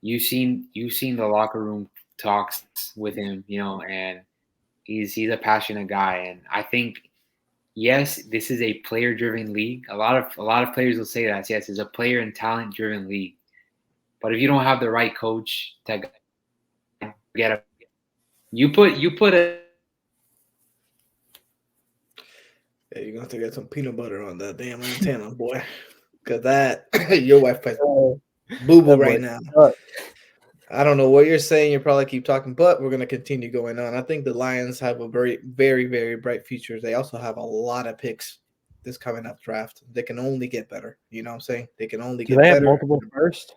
S1: You've seen the locker room talks with him, and he's a passionate guy. And I think, yes, this is a player-driven league. A lot of players will say that. Yes, it's a player and talent-driven league. But if you don't have the right coach to get a, you put a.
S2: Yeah, you're gonna have to get some peanut butter on that damn antenna, boy. Cause that your wife plays boo-boo right now. I don't know what you're saying. You probably keep talking, but we're going to continue going on. I think the Lions have a very, very, very bright future. They also have a lot of picks this coming up draft. They can only get better. You know what I'm saying? They can only get better.
S3: Do they have multiple first?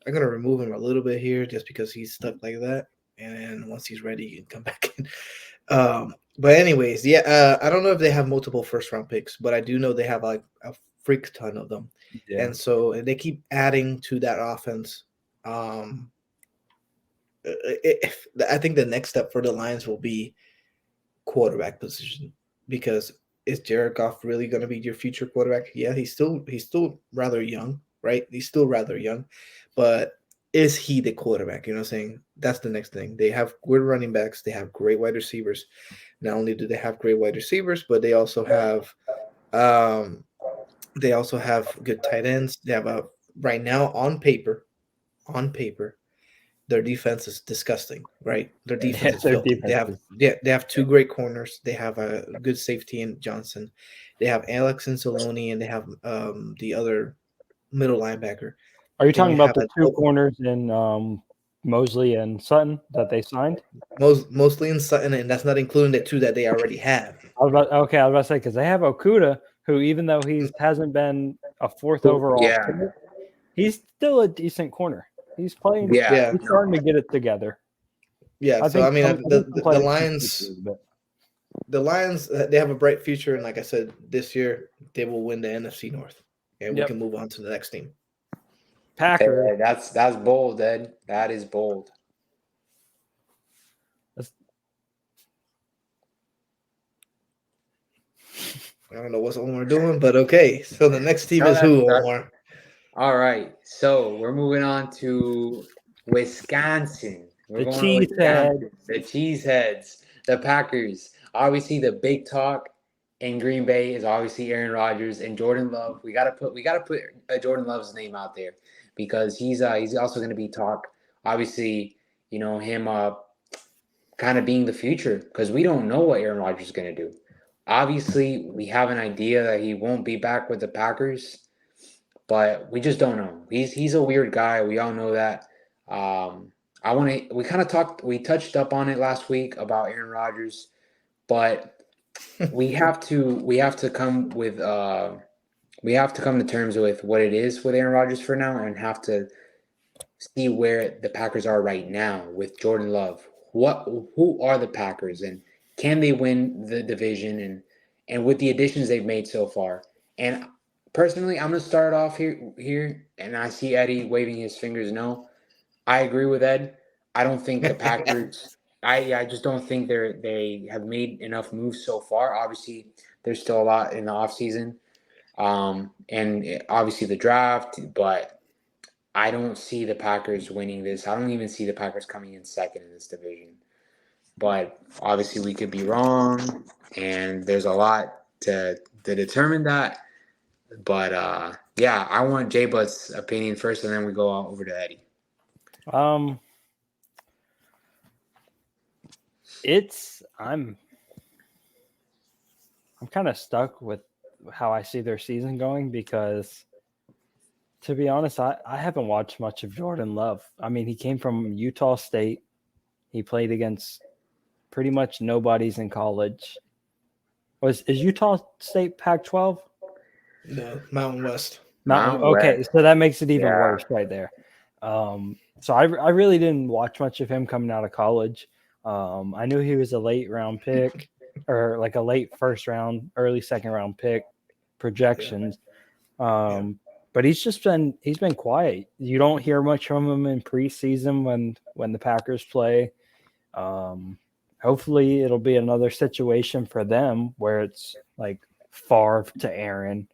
S2: I'm going to remove him a little bit here just because he's stuck like that. And then once he's ready, he can come back in. But anyways, I don't know if they have multiple first-round picks, but I do know they have like a freak ton of them.
S3: Yeah.
S2: And so they keep adding to that offense. I think the next step for the Lions will be quarterback position, because is Jared Goff really going to be your future quarterback? Yeah, he's still rather young, right? He's still rather young, but is he the quarterback? You know what I'm saying? That's the next thing. They have good running backs. They have great wide receivers. Not only do they have great wide receivers, but they also have good tight ends. They have right now on paper, their defense is disgusting, right? Their defense is
S3: Their
S2: filthy.
S3: defense
S2: They have two great corners. They have a good safety in Johnson. They have Alex Anzalone, and they have the other middle linebacker.
S3: Are you
S2: Then
S3: talking
S2: you
S3: about
S2: have
S3: the two corners in Mosley and Sutton that they signed?
S2: mostly in Sutton, and that's not including the two that they already have.
S3: I was about to say, because they have Okuda, who, even though he hasn't been a fourth overall pick, he's still a decent corner. He's playing.
S2: Yeah.
S3: He's starting to get it together.
S2: Yeah, the Lions,
S3: but
S2: the Lions, they have a bright future, and like I said, this year they will win the NFC North, and we can move on to the next team.
S3: Packers.
S1: Hey, that's bold, Ed. That is bold.
S2: I don't know what's Omar doing, but okay. So the next team is who, Omar?
S1: All right. So we're moving on to Wisconsin. We're
S3: The
S1: going to
S3: Cheeseheads.
S1: The Cheeseheads. The Packers. Obviously, the big talk in Green Bay is obviously Aaron Rodgers and Jordan Love. We gotta put Jordan Love's name out there, because he's also going to be talk. Obviously, him kind of being the future, because we don't know what Aaron Rodgers is going to do. Obviously, we have an idea that he won't be back with the Packers, but we just don't know. He's a weird guy. We all know that. We touched up on it last week about Aaron Rodgers, but we have to come to terms with what it is with Aaron Rodgers for now, and have to see where the Packers are right now with Jordan Love. Who are the Packers, and can they win the division, and with the additions they've made so far? And personally, I'm going to start off here, and I see Eddie waving his fingers no. I agree with Ed. I don't think the Packers I just don't think they have made enough moves so far. Obviously, there's still a lot in the offseason, and obviously the draft, but I don't see the Packers winning this. I don't even see the Packers coming in second in this division. But obviously we could be wrong, and there's a lot to determine that. But I want Jay Butt's opinion first, and then we go over to Eddie.
S3: I'm kind of stuck with how I see their season going, because, to be honest, I haven't watched much of Jordan Love. I mean, he came from Utah State. He played against pretty much nobody's in college. Is Utah State Pac-12?
S2: No, Mountain West.
S3: Okay, so that makes it even worse right there. So I really didn't watch much of him coming out of college. I knew he was a late round pick, or like a late first round, early second round pick projections. But he's been quiet. You don't hear much from him in preseason when the Packers play. Hopefully it'll be another situation for them where it's like Favre to Aaron.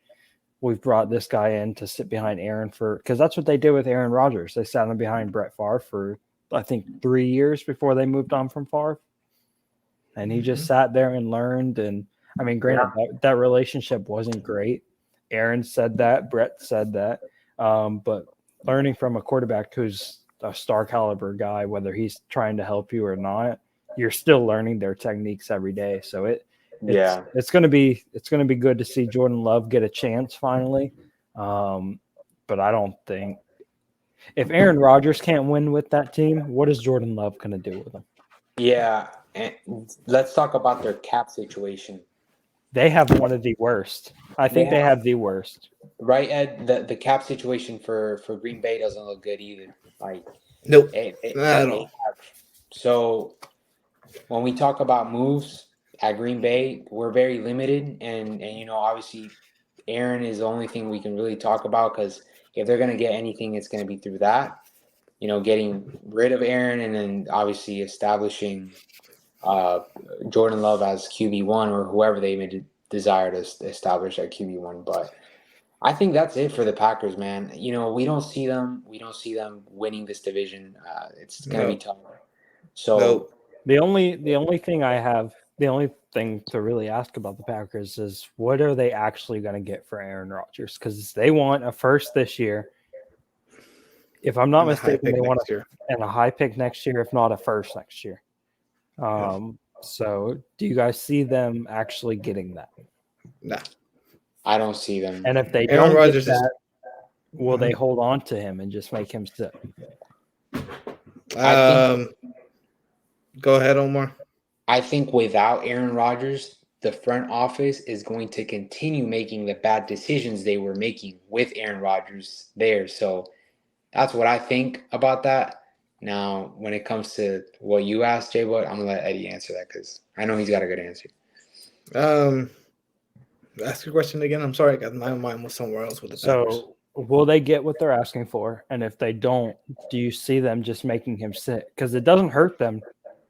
S3: We've brought this guy in to sit behind Aaron because that's what they did with Aaron Rodgers. They sat him behind Brett Favre for, I think, 3 years before they moved on from Favre. And he just sat there and learned. And I mean, granted, that relationship wasn't great. Aaron said that, Brett said that. But learning from a quarterback who's a star caliber guy, whether he's trying to help you or not, you're still learning their techniques every day. So it's going to be good to see Jordan Love get a chance finally. But I don't think if Aaron Rodgers can't win with that team, what is Jordan Love going to do with them?
S1: Yeah, and let's talk about their cap situation.
S3: They have one of the worst. I think they have the worst.
S1: Right, Ed? The cap situation for Green Bay doesn't look good either. Like,
S2: nope, not at all.
S1: So when we talk about moves at Green Bay, we're very limited, and obviously Aaron is the only thing we can really talk about, because if they're going to get anything, it's going to be through that. Getting rid of Aaron and then obviously establishing Jordan Love as QB1 or whoever they may desire to establish at QB1. But I think that's it for the Packers, man. We don't see them. We don't see them winning this division. It's going to be tough. So
S3: the only thing to really ask about the Packers is, what are they actually going to get for Aaron Rodgers? Because they want a first this year. If I'm not mistaken, they want a high pick next year, if not a first next year. So do you guys see them actually getting that?
S2: Nah.
S1: I don't see them.
S3: And if they don't get that, will they hold on to him and just make him sit?
S2: Go ahead, Omar.
S1: I think without Aaron Rodgers, the front office is going to continue making the bad decisions they were making with Aaron Rodgers there. So that's what I think about that. Now, when it comes to what you asked, J-Bud, I'm going to let Eddie answer that because I know he's got a good answer.
S2: Ask your question again. I'm sorry, my mind was somewhere else with the Packers.
S3: So will they get what they're asking for? And if they don't, do you see them just making him sit? Because it doesn't hurt them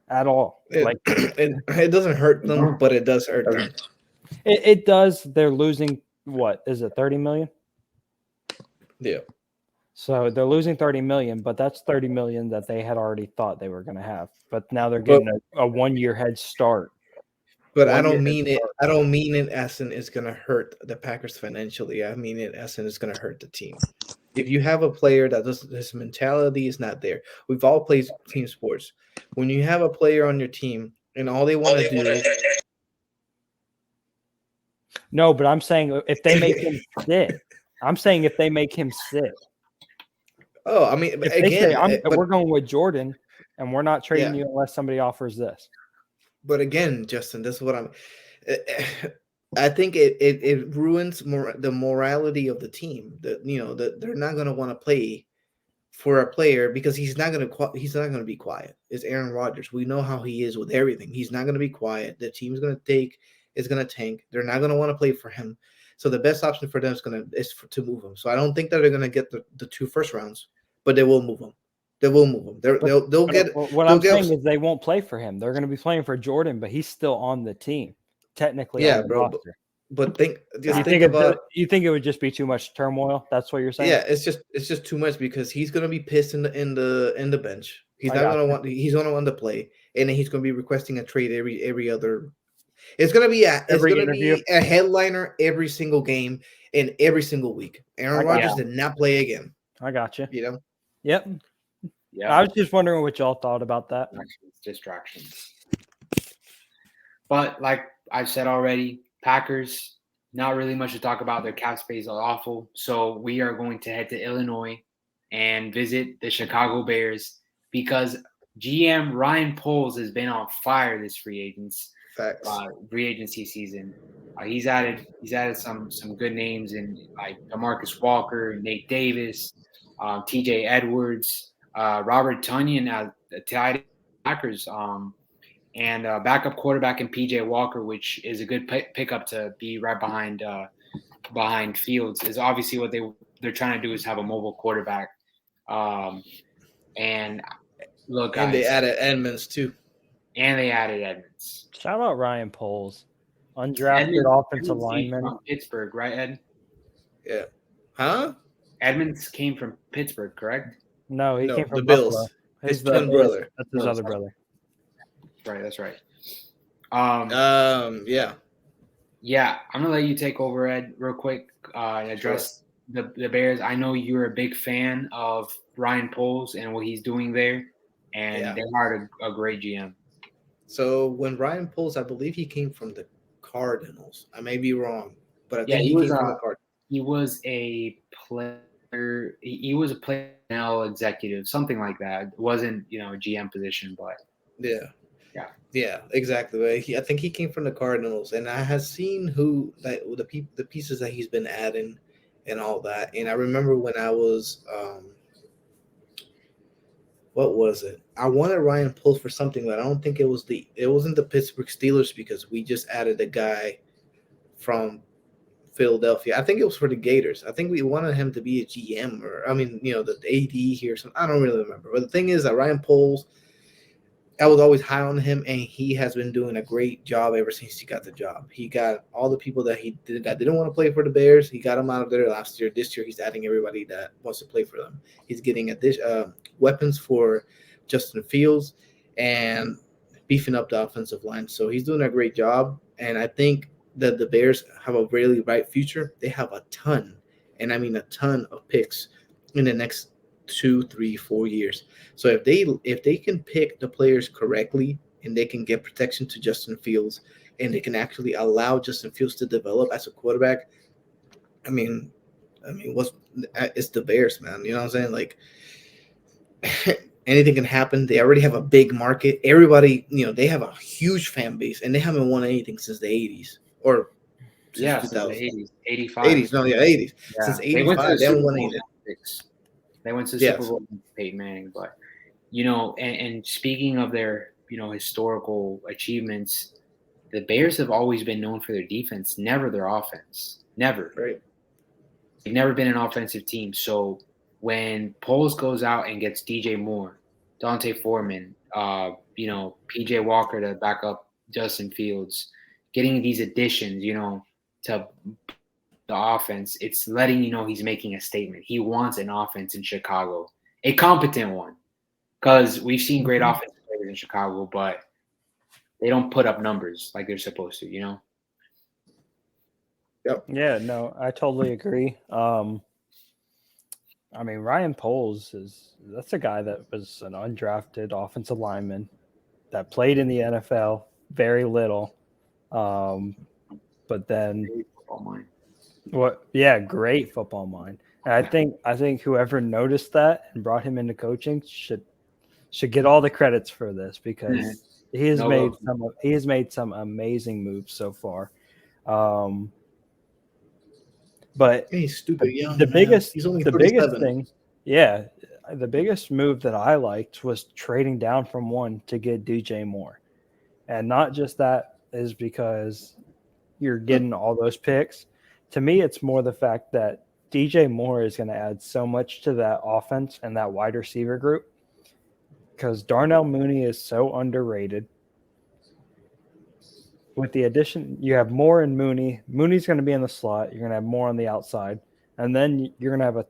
S3: at all.
S2: It doesn't hurt them, but it does hurt them.
S3: It does. They're losing, what is it, $30 million?
S2: Yeah.
S3: So they're losing $30 million, but that's $30 million that they had already thought they were going to have. But now they're getting a 1 year head start.
S2: But I don't mean it. I don't mean it as in it's going to hurt the Packers financially. I mean it as in it's going to hurt the team. If you have a player that his mentality is not there, we've all played team sports. When you have a player on your team and all they want to do.
S3: No, but I'm saying if they make him sit. I'm saying if they make him sit.
S2: Oh, I mean,
S3: if again, we're going with Jordan, and we're not trading you unless somebody offers this.
S2: But again, Justin, this is what I think it ruins the morality of the team. That they're not going to want to play for a player because he's not going to be quiet. It's Aaron Rodgers. We know how he is with everything. He's not going to be quiet. The team's going to tank. They're not going to want to play for him. So the best option for them is to move him. So I don't think that they're going to get the 2 first rounds, but they will move him. They will move him. They'll get.
S3: What I'm saying is they won't play for him. They're going to be playing for Jordan, but he's still on the team, technically.
S2: Yeah, bro. But think about.
S3: You think it would just be too much turmoil? That's what you're saying.
S2: Yeah, it's just too much because he's going to be pissed in the bench. He's not going to want. He's going to want to play, and then he's going to be requesting a trade every other. It's going to be a headliner every single game and every single week. Aaron Rodgers did not play again.
S3: I got you.
S2: Yep.
S3: Yeah. I was just wondering what y'all thought about that.
S1: Distractions. But like I've said already, Packers, not really much to talk about. Their cap space is awful. So we are going to head to Illinois and visit the Chicago Bears because GM Ryan Poles has been on fire this free agency season. He's added some good names in like DeMarcus Walker, Nate Davis, TJ Edwards, Robert Tonyan at the tight Packers, and backup quarterback in PJ Walker, which is a good pickup to be right behind Fields. Is obviously what they're trying to do is have a mobile quarterback. And look, guys,
S2: and they added Edmonds too.
S3: Shout out Ryan Poles, undrafted offensive lineman
S1: from Pittsburgh, right, Ed?
S2: Yeah. Huh?
S1: Edmonds came from Pittsburgh, correct?
S3: No, he came from
S2: the Bills.
S3: Buffalo.
S2: His twin brother.
S3: That's his other brother.
S1: Right, that's right.
S2: Yeah.
S1: Yeah, I'm gonna let you take over, Ed, real quick, and address the Bears. I know you're a big fan of Ryan Poles and what he's doing there, and they hired a great GM.
S2: So when Ryan Poles, I believe he came from the Cardinals. I may be wrong, but I think
S1: he
S2: came
S1: was
S2: from the Cardinals.
S1: He was a player. He was a player executive, something like that. It wasn't a GM position, but
S2: yeah, exactly. I think he came from the Cardinals, and I have seen the pieces that he's been adding and all that. And I remember when I was what was it? I wanted Ryan Poles for something, but I don't think it wasn't the Pittsburgh Steelers because we just added a guy from Philadelphia. I think it was for the Gators. I think we wanted him to be a GM or, the AD here. So I don't really remember. But the thing is that Ryan Poles, I was always high on him, and he has been doing a great job ever since he got the job. He got all the people that didn't want to play for the Bears. He got them out of there last year. This year, he's adding everybody that wants to play for them. He's getting weapons for Justin Fields and beefing up the offensive line. So he's doing a great job, and I think that the Bears have a really bright future. They have a ton, and I mean a ton of picks in the next 2, 3, 4 years. So if they can pick the players correctly and they can get protection to Justin Fields and they can actually allow Justin Fields to develop as a quarterback, it's the Bears, man. You know what I'm saying? Like anything can happen. They already have a big market. Everybody, they have a huge fan base, and they haven't won anything since the 80s or
S1: since the 80s, 85.
S2: 80s, no, yeah, 80s.
S1: Yeah.
S2: Since 85, they haven't won anything.
S1: They went to the Super Bowl with Peyton Manning, but and speaking of their historical achievements, the Bears have always been known for their defense, never their offense. Never.
S2: Right.
S1: They've never been an offensive team. So when Poles goes out and gets DJ Moore, Dante Foreman, PJ Walker to back up Justin Fields, getting these additions, to the offense, it's letting he's making a statement. He wants an offense in Chicago, a competent one, because we've seen great offensive players in Chicago, but they don't put up numbers like they're supposed to,
S2: Yep.
S3: Yeah, no, I totally agree. Ryan Poles that's a guy that was an undrafted offensive lineman that played in the NFL very little, but then great football mind. And I think whoever noticed that and brought him into coaching should get all the credits for this, because he has made some amazing moves so far. But
S2: he's stupid young.
S3: The biggest move that I liked was trading down from 1 to get DJ Moore. And not just that is because you're getting all those picks. To me, it's more the fact that DJ Moore is going to add so much to that offense and that wide receiver group, because Darnell Mooney is so underrated. With the addition, you have Moore and Mooney. Mooney's going to be in the slot. You're going to have Moore on the outside. And then you're going to have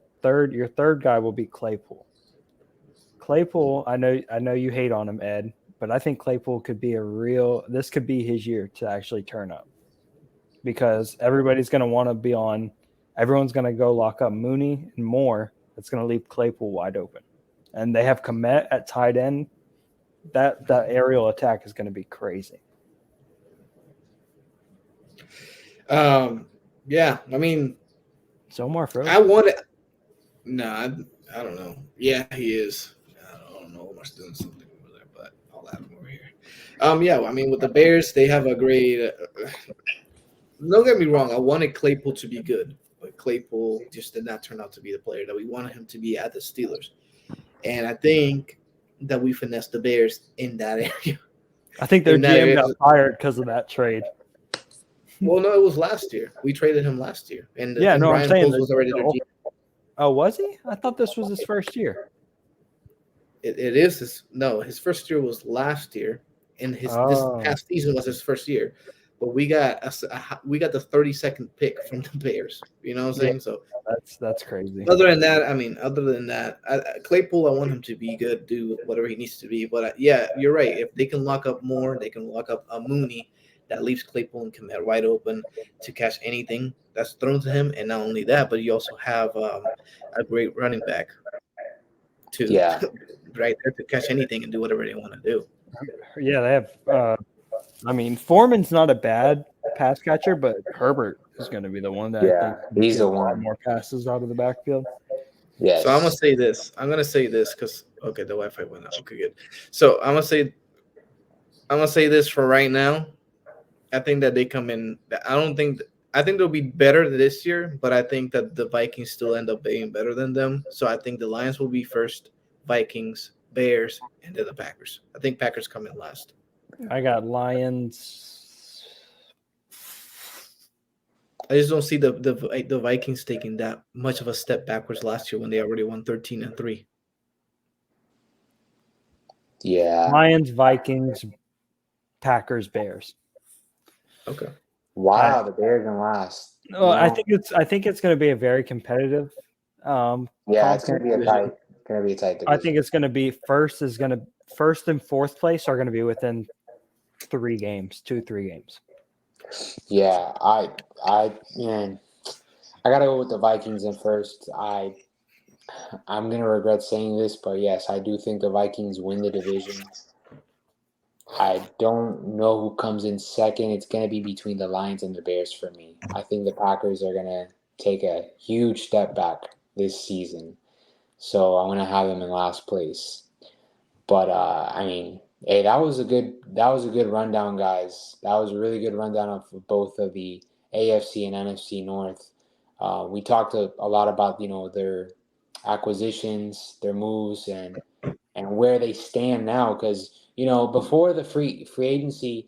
S3: your third guy will be Claypool. Claypool, I know you hate on him, Ed, but I think Claypool could be this could be his year to actually turn up, because everybody's going to want to be on. Everyone's going to go lock up Mooney and Moore. That's going to leave Claypool wide open. And they have Kmet at tight end. That aerial attack is going to be crazy.
S2: Yeah,
S3: so more for
S2: I want it. No, I don't know. Yeah, he is. I don't know. I'm doing something over there, but I'll have him over here. With the Bears, they have a great. Don't get me wrong. I wanted Claypool to be good, but Claypool just did not turn out to be the player that we wanted him to be at the Steelers. And I think that we finessed the Bears in that area.
S3: I think their GM got fired because of that trade.
S2: Well, no, it was last year. We traded him last year, and
S3: I'm saying
S2: Poles was already their GM.
S3: Oh, was he? I thought this was his first year.
S2: It is his first year was last year, and this past season was his first year. But we got the 32nd pick from the Bears. You know what I'm saying? So
S3: that's crazy.
S2: Other than that, Claypool, I want him to be good, do whatever he needs to be. But you're right. If they can lock up Moore, they can lock up Mooney. That leaves Claypool and Kmet wide open to catch anything that's thrown to him. And not only that, but you also have a great running back right there to catch anything and do whatever they want to do.
S3: Yeah, they have Foreman's not a bad pass catcher, but Herbert is going to be the one that I think
S4: he's the one
S3: more passes out of the backfield.
S4: Yeah.
S2: So I'm going to say this because the Wi-Fi went out. Okay, good. So I'm going to say this for right now. I think that they come in. I think they'll be better this year, but I think that the Vikings still end up being better than them. So I think the Lions will be first, Vikings, Bears, and then the Packers. I think Packers come in last.
S3: I got Lions.
S2: I just don't see the Vikings taking that much of a step backwards last year when they already won 13-3.
S4: Yeah.
S3: Lions, Vikings, Packers, Bears.
S2: Okay.
S4: Wow, the Bears in last.
S3: Well, I think it's going to be a very competitive.
S4: Yeah, it's going to be a tight. Division.
S3: I think it's going to be first and fourth place are going to be within 3 games, 2-3 games.
S4: Yeah, I gotta go with the Vikings in first. I'm gonna regret saying this, but yes, I do think the Vikings win the division. I don't know who comes in second. It's gonna be between the Lions and the Bears for me. I think the Packers are gonna take a huge step back this season, so I'm gonna have them in last place. But I mean, hey, that was a good rundown, guys. That was a really good rundown of both of the AFC and NFC North. We talked a lot about their acquisitions, their moves, and where they stand now. Because before the free agency,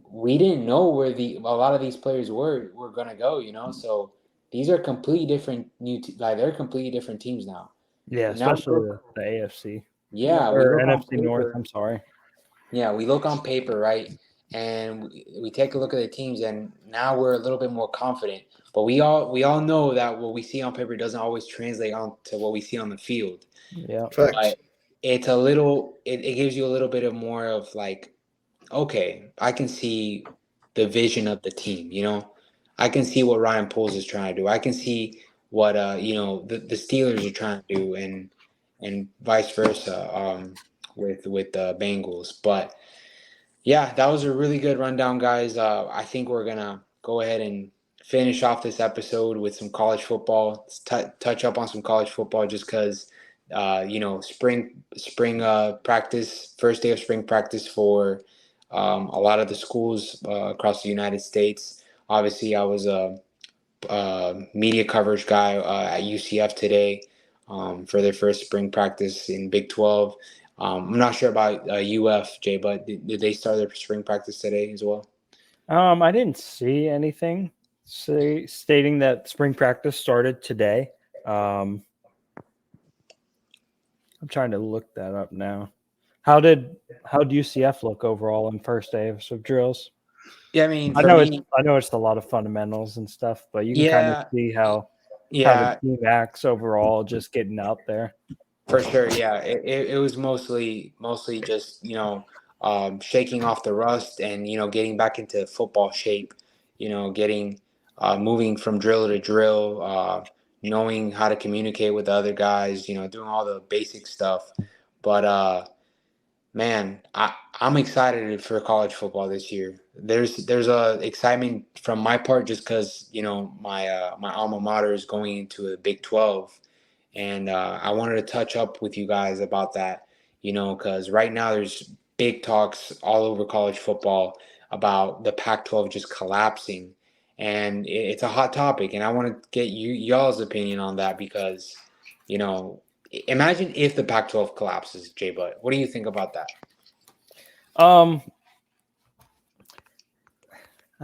S4: we didn't know where a lot of these players were gonna go. So these are completely different they're completely different teams now.
S3: Yeah, especially the AFC.
S4: Yeah,
S3: or NFC North. I'm sorry.
S4: Yeah, we look on paper, right? And we take a look at the teams, and now we're a little bit more confident. But we all know that what we see on paper doesn't always translate onto what we see on the field.
S3: Yeah,
S2: facts.
S4: But it's a little. It gives you a little bit of more of like, okay, I can see the vision of the team. I can see what Ryan Poles is trying to do. I can see what the Steelers are trying to do, and vice versa. With the Bengals. But yeah, that was a really good rundown, guys. I think we're gonna go ahead and finish off this episode with some college football. Let's touch up on some college football just because spring practice, first day of spring practice for a lot of the schools across the United States. Obviously, I was a media coverage guy at UCF today for their first spring practice in Big 12. I'm not sure about UF, Jay, but did they start their spring practice today as well?
S3: I didn't see anything stating that spring practice started today. I'm trying to look that up now. How'd UCF look overall in first day of drills?
S4: Yeah, I mean,
S3: I know it's a lot of fundamentals and stuff, but you can kind of see how the team acts overall, just getting out there.
S4: For sure, yeah. It was mostly just shaking off the rust and getting back into football shape. Getting moving from drill to drill, knowing how to communicate with the other guys. Doing all the basic stuff. But man, I'm excited for college football this year. There's a excitement from my part just because my alma mater is going into a Big 12. And I wanted to touch up with you guys about that, because right now there's big talks all over college football about the Pac-12 just collapsing. And it's a hot topic. And I want to get y'all's opinion on that because, imagine if the Pac-12 collapses, Jay Butt. What do you think about that?
S3: I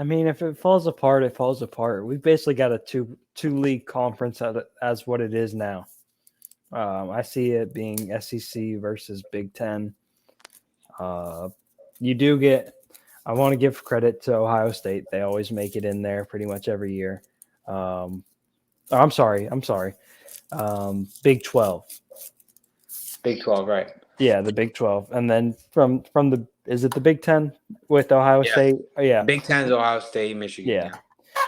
S3: mean, if it falls apart, it falls apart. We've basically got a two league conference as what it is now. I see it being SEC versus Big Ten. You do get. I want to give credit to Ohio State. They always make it in there pretty much every year. I'm sorry. Big 12.
S4: Big 12, right?
S3: Yeah, the Big 12, and then from the is it the Big 10 with Ohio State? Oh, yeah,
S4: Big 10 is Ohio State, Michigan.
S3: Yeah.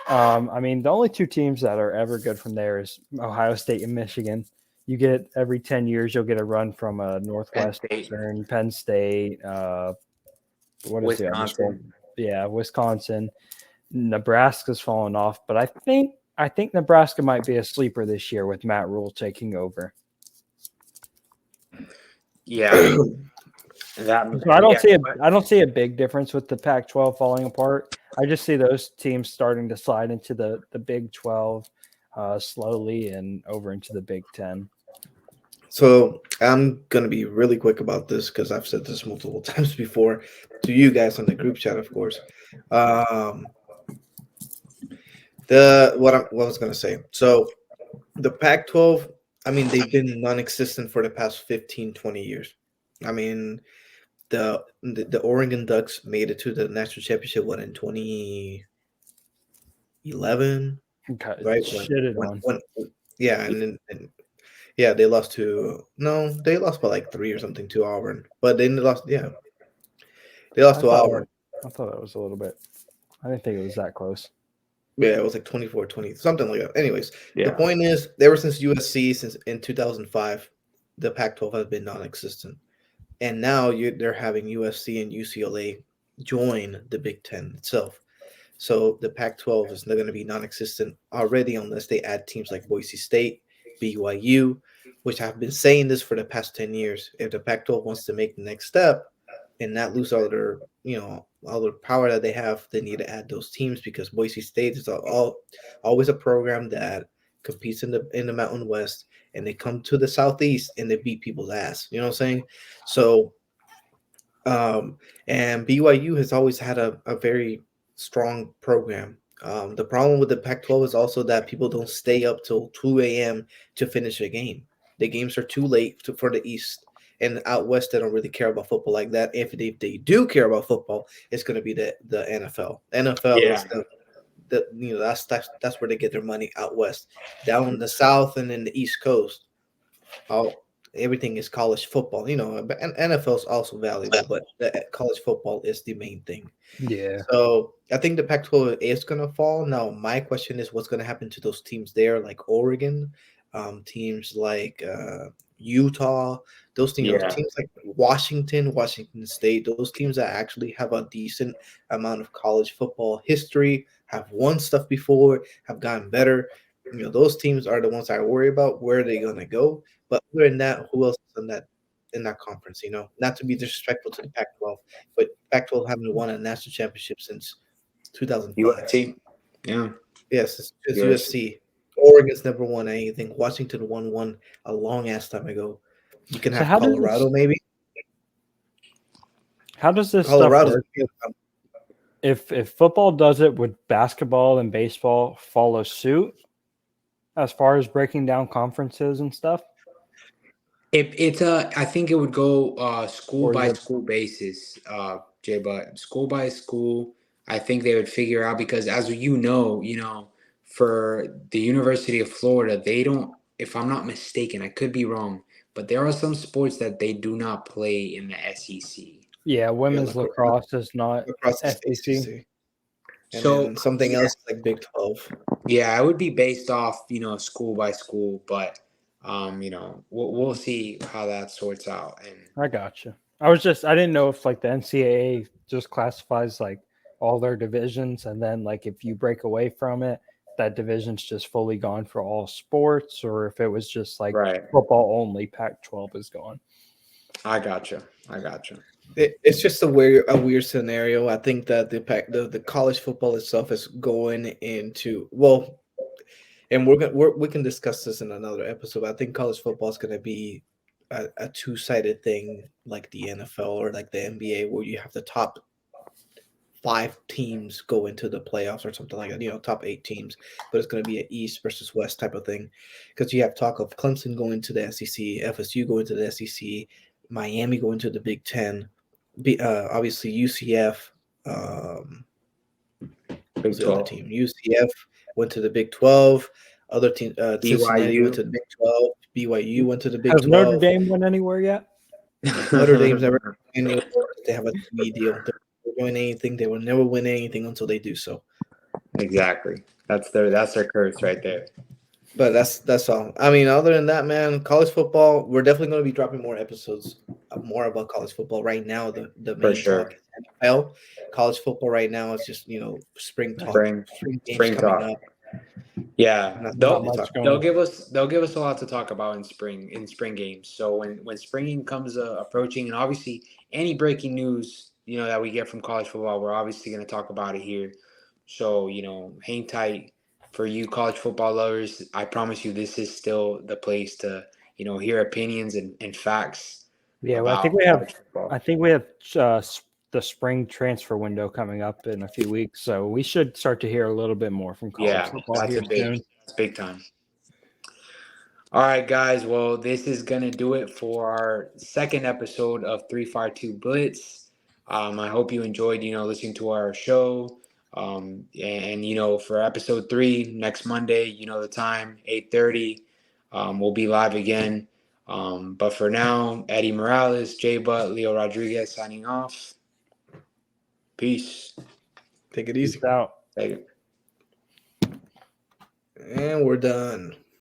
S3: I mean, the only 2 teams that are ever good from there is Ohio State and Michigan. You get every 10 years, you'll get a run from Northwestern, Penn State, what is the other school? Yeah, Wisconsin. Nebraska's fallen off, but I think Nebraska might be a sleeper this year with Matt Rule taking over.
S4: Yeah.
S3: So I don't see a big difference with the Pac-12 falling apart. I just see those teams starting to slide into the Big 12 slowly and over into the Big 10.
S2: So I'm going to be really quick about this because I've said this multiple times before to you guys on the group chat, of course. What I was gonna say. So the Pac-12, I mean, they've been non-existent for the past 15, 20 years. I mean, the Oregon Ducks made it to the national championship in 2011,
S3: Okay,
S2: right?
S3: shitted on.
S2: Yeah, yeah, they lost they lost by like 3 or something to Auburn, but they lost. Yeah, they lost
S3: I
S2: to
S3: thought
S2: Auburn.
S3: I thought that was a little bit. I didn't think it was that close.
S2: Yeah, it was like 24-20, something like that. Anyways, the
S3: Yeah.
S2: point is, ever since USC, since in 2005, the Pac-12 has been non-existent. And now they're having USC and UCLA join the Big Ten itself. So the Pac-12 is not going to be non-existent already unless they add teams like Boise State, BYU, which I've been saying this for the past 10 years. If the Pac-12 wants to make the next step and not lose all their, all the power that they have, they need to add those teams because Boise State is always a program that competes in the Mountain West, and they come to the Southeast and they beat people's ass. You know what I'm saying? So and BYU has always had a very strong program. The problem with the Pac-12 is also that people don't stay up till 2 a.m. to finish a game. The games are too late for the East. And out West, they don't really care about football like that. If they do care about football, it's going to be the NFL. NFL is that's where they get their money out West. Down in the South and in the East Coast, all everything is college football. But NFL is also valuable, but the college football is the main thing.
S3: Yeah.
S2: So I think the Pac-12 is going to fall. Now, my question is, what's going to happen to those teams there, like Oregon, teams like Utah, those teams,
S4: Yeah.
S2: teams like Washington State, those teams that actually have a decent amount of college football history, have won stuff before, have gotten better. Those teams are the ones I worry about. Where are they going to go? But other than that, who else is in that conference? Not to be disrespectful to the Pac-12, but Pac-12 haven't won a national championship since 2005.
S4: USC. Yeah.
S2: Yes, it's
S4: USC.
S2: USC. Oregon's never won anything. Washington won one a long ass time ago. You can
S3: So
S2: have
S3: how does
S2: Colorado, maybe.
S3: How does this
S2: Colorado's
S3: stuff work? If football does it, would basketball and baseball follow suit as far as breaking down conferences and stuff?
S4: I think it would go school
S3: Or is
S4: by
S3: it-
S4: school basis, Jay, but school by school, I think they would figure out because as for the University of Florida, they don't, if I'm not mistaken, I could be wrong, but there are some sports that they do not play in the SEC.
S3: Yeah, women's lacrosse is not
S2: across the
S3: SEC.
S2: And
S4: So
S2: then something else like Big 12.
S4: yeah, it would be based off, school by school, but we'll see how that sorts out. And
S3: I gotcha. I didn't know if like the NCAA just classifies like all their divisions, and then like if you break away from it, that division's just fully gone for all sports, or if it was just like
S4: right.
S3: football only, Pac-12 is gone.
S4: I gotcha.
S2: It's just a weird scenario. I think that the college football itself is going into and we can discuss this in another episode. I think college football is going to be a two-sided thing, like the NFL or like the NBA, where you have the top 5 teams go into the playoffs or something like that. Top 8 teams, but it's going to be an East versus West type of thing, because you have talk of Clemson going to the SEC, FSU going to the SEC, Miami going to the Big Ten. Obviously UCF,
S4: Big
S2: the other team. UCF went to the Big 12. Other team, Cincinnati went to the Big 12. BYU went to the Big 12.
S3: Has Notre Dame went anywhere yet?
S2: Notre Dame's never anywhere. They have a TV deal. They're doing anything. They will never win anything until they do so.
S4: Exactly. That's their curse right there.
S2: But that's all. I mean, other than that, man, college football, we're definitely going to be dropping more episodes, more about college football. Right now, the main talk is NFL. College football right now is just, spring talk. Spring games coming up.
S4: Yeah. They'll give us a lot to talk about in spring games. So when spring comes approaching, and obviously any breaking news, that we get from college football, we're obviously going to talk about it here. So, hang tight. For you college football lovers, I promise you this is still the place to, hear opinions and facts.
S3: Yeah, well, I think we have the spring transfer window coming up in a few weeks, so we should start to hear a little bit more from college football here soon.
S4: That's big time. All right, guys. Well, this is gonna do it for our second episode of 352 Blitz. I hope you enjoyed, listening to our show. And for episode 3 next Monday, the time, 8:30. We'll be live again. But for now, Eddie Morales, Jay Butt, Leo Rodriguez signing off. Peace.
S2: Take it easy.
S3: Peace out.
S4: Take it.
S2: And we're done.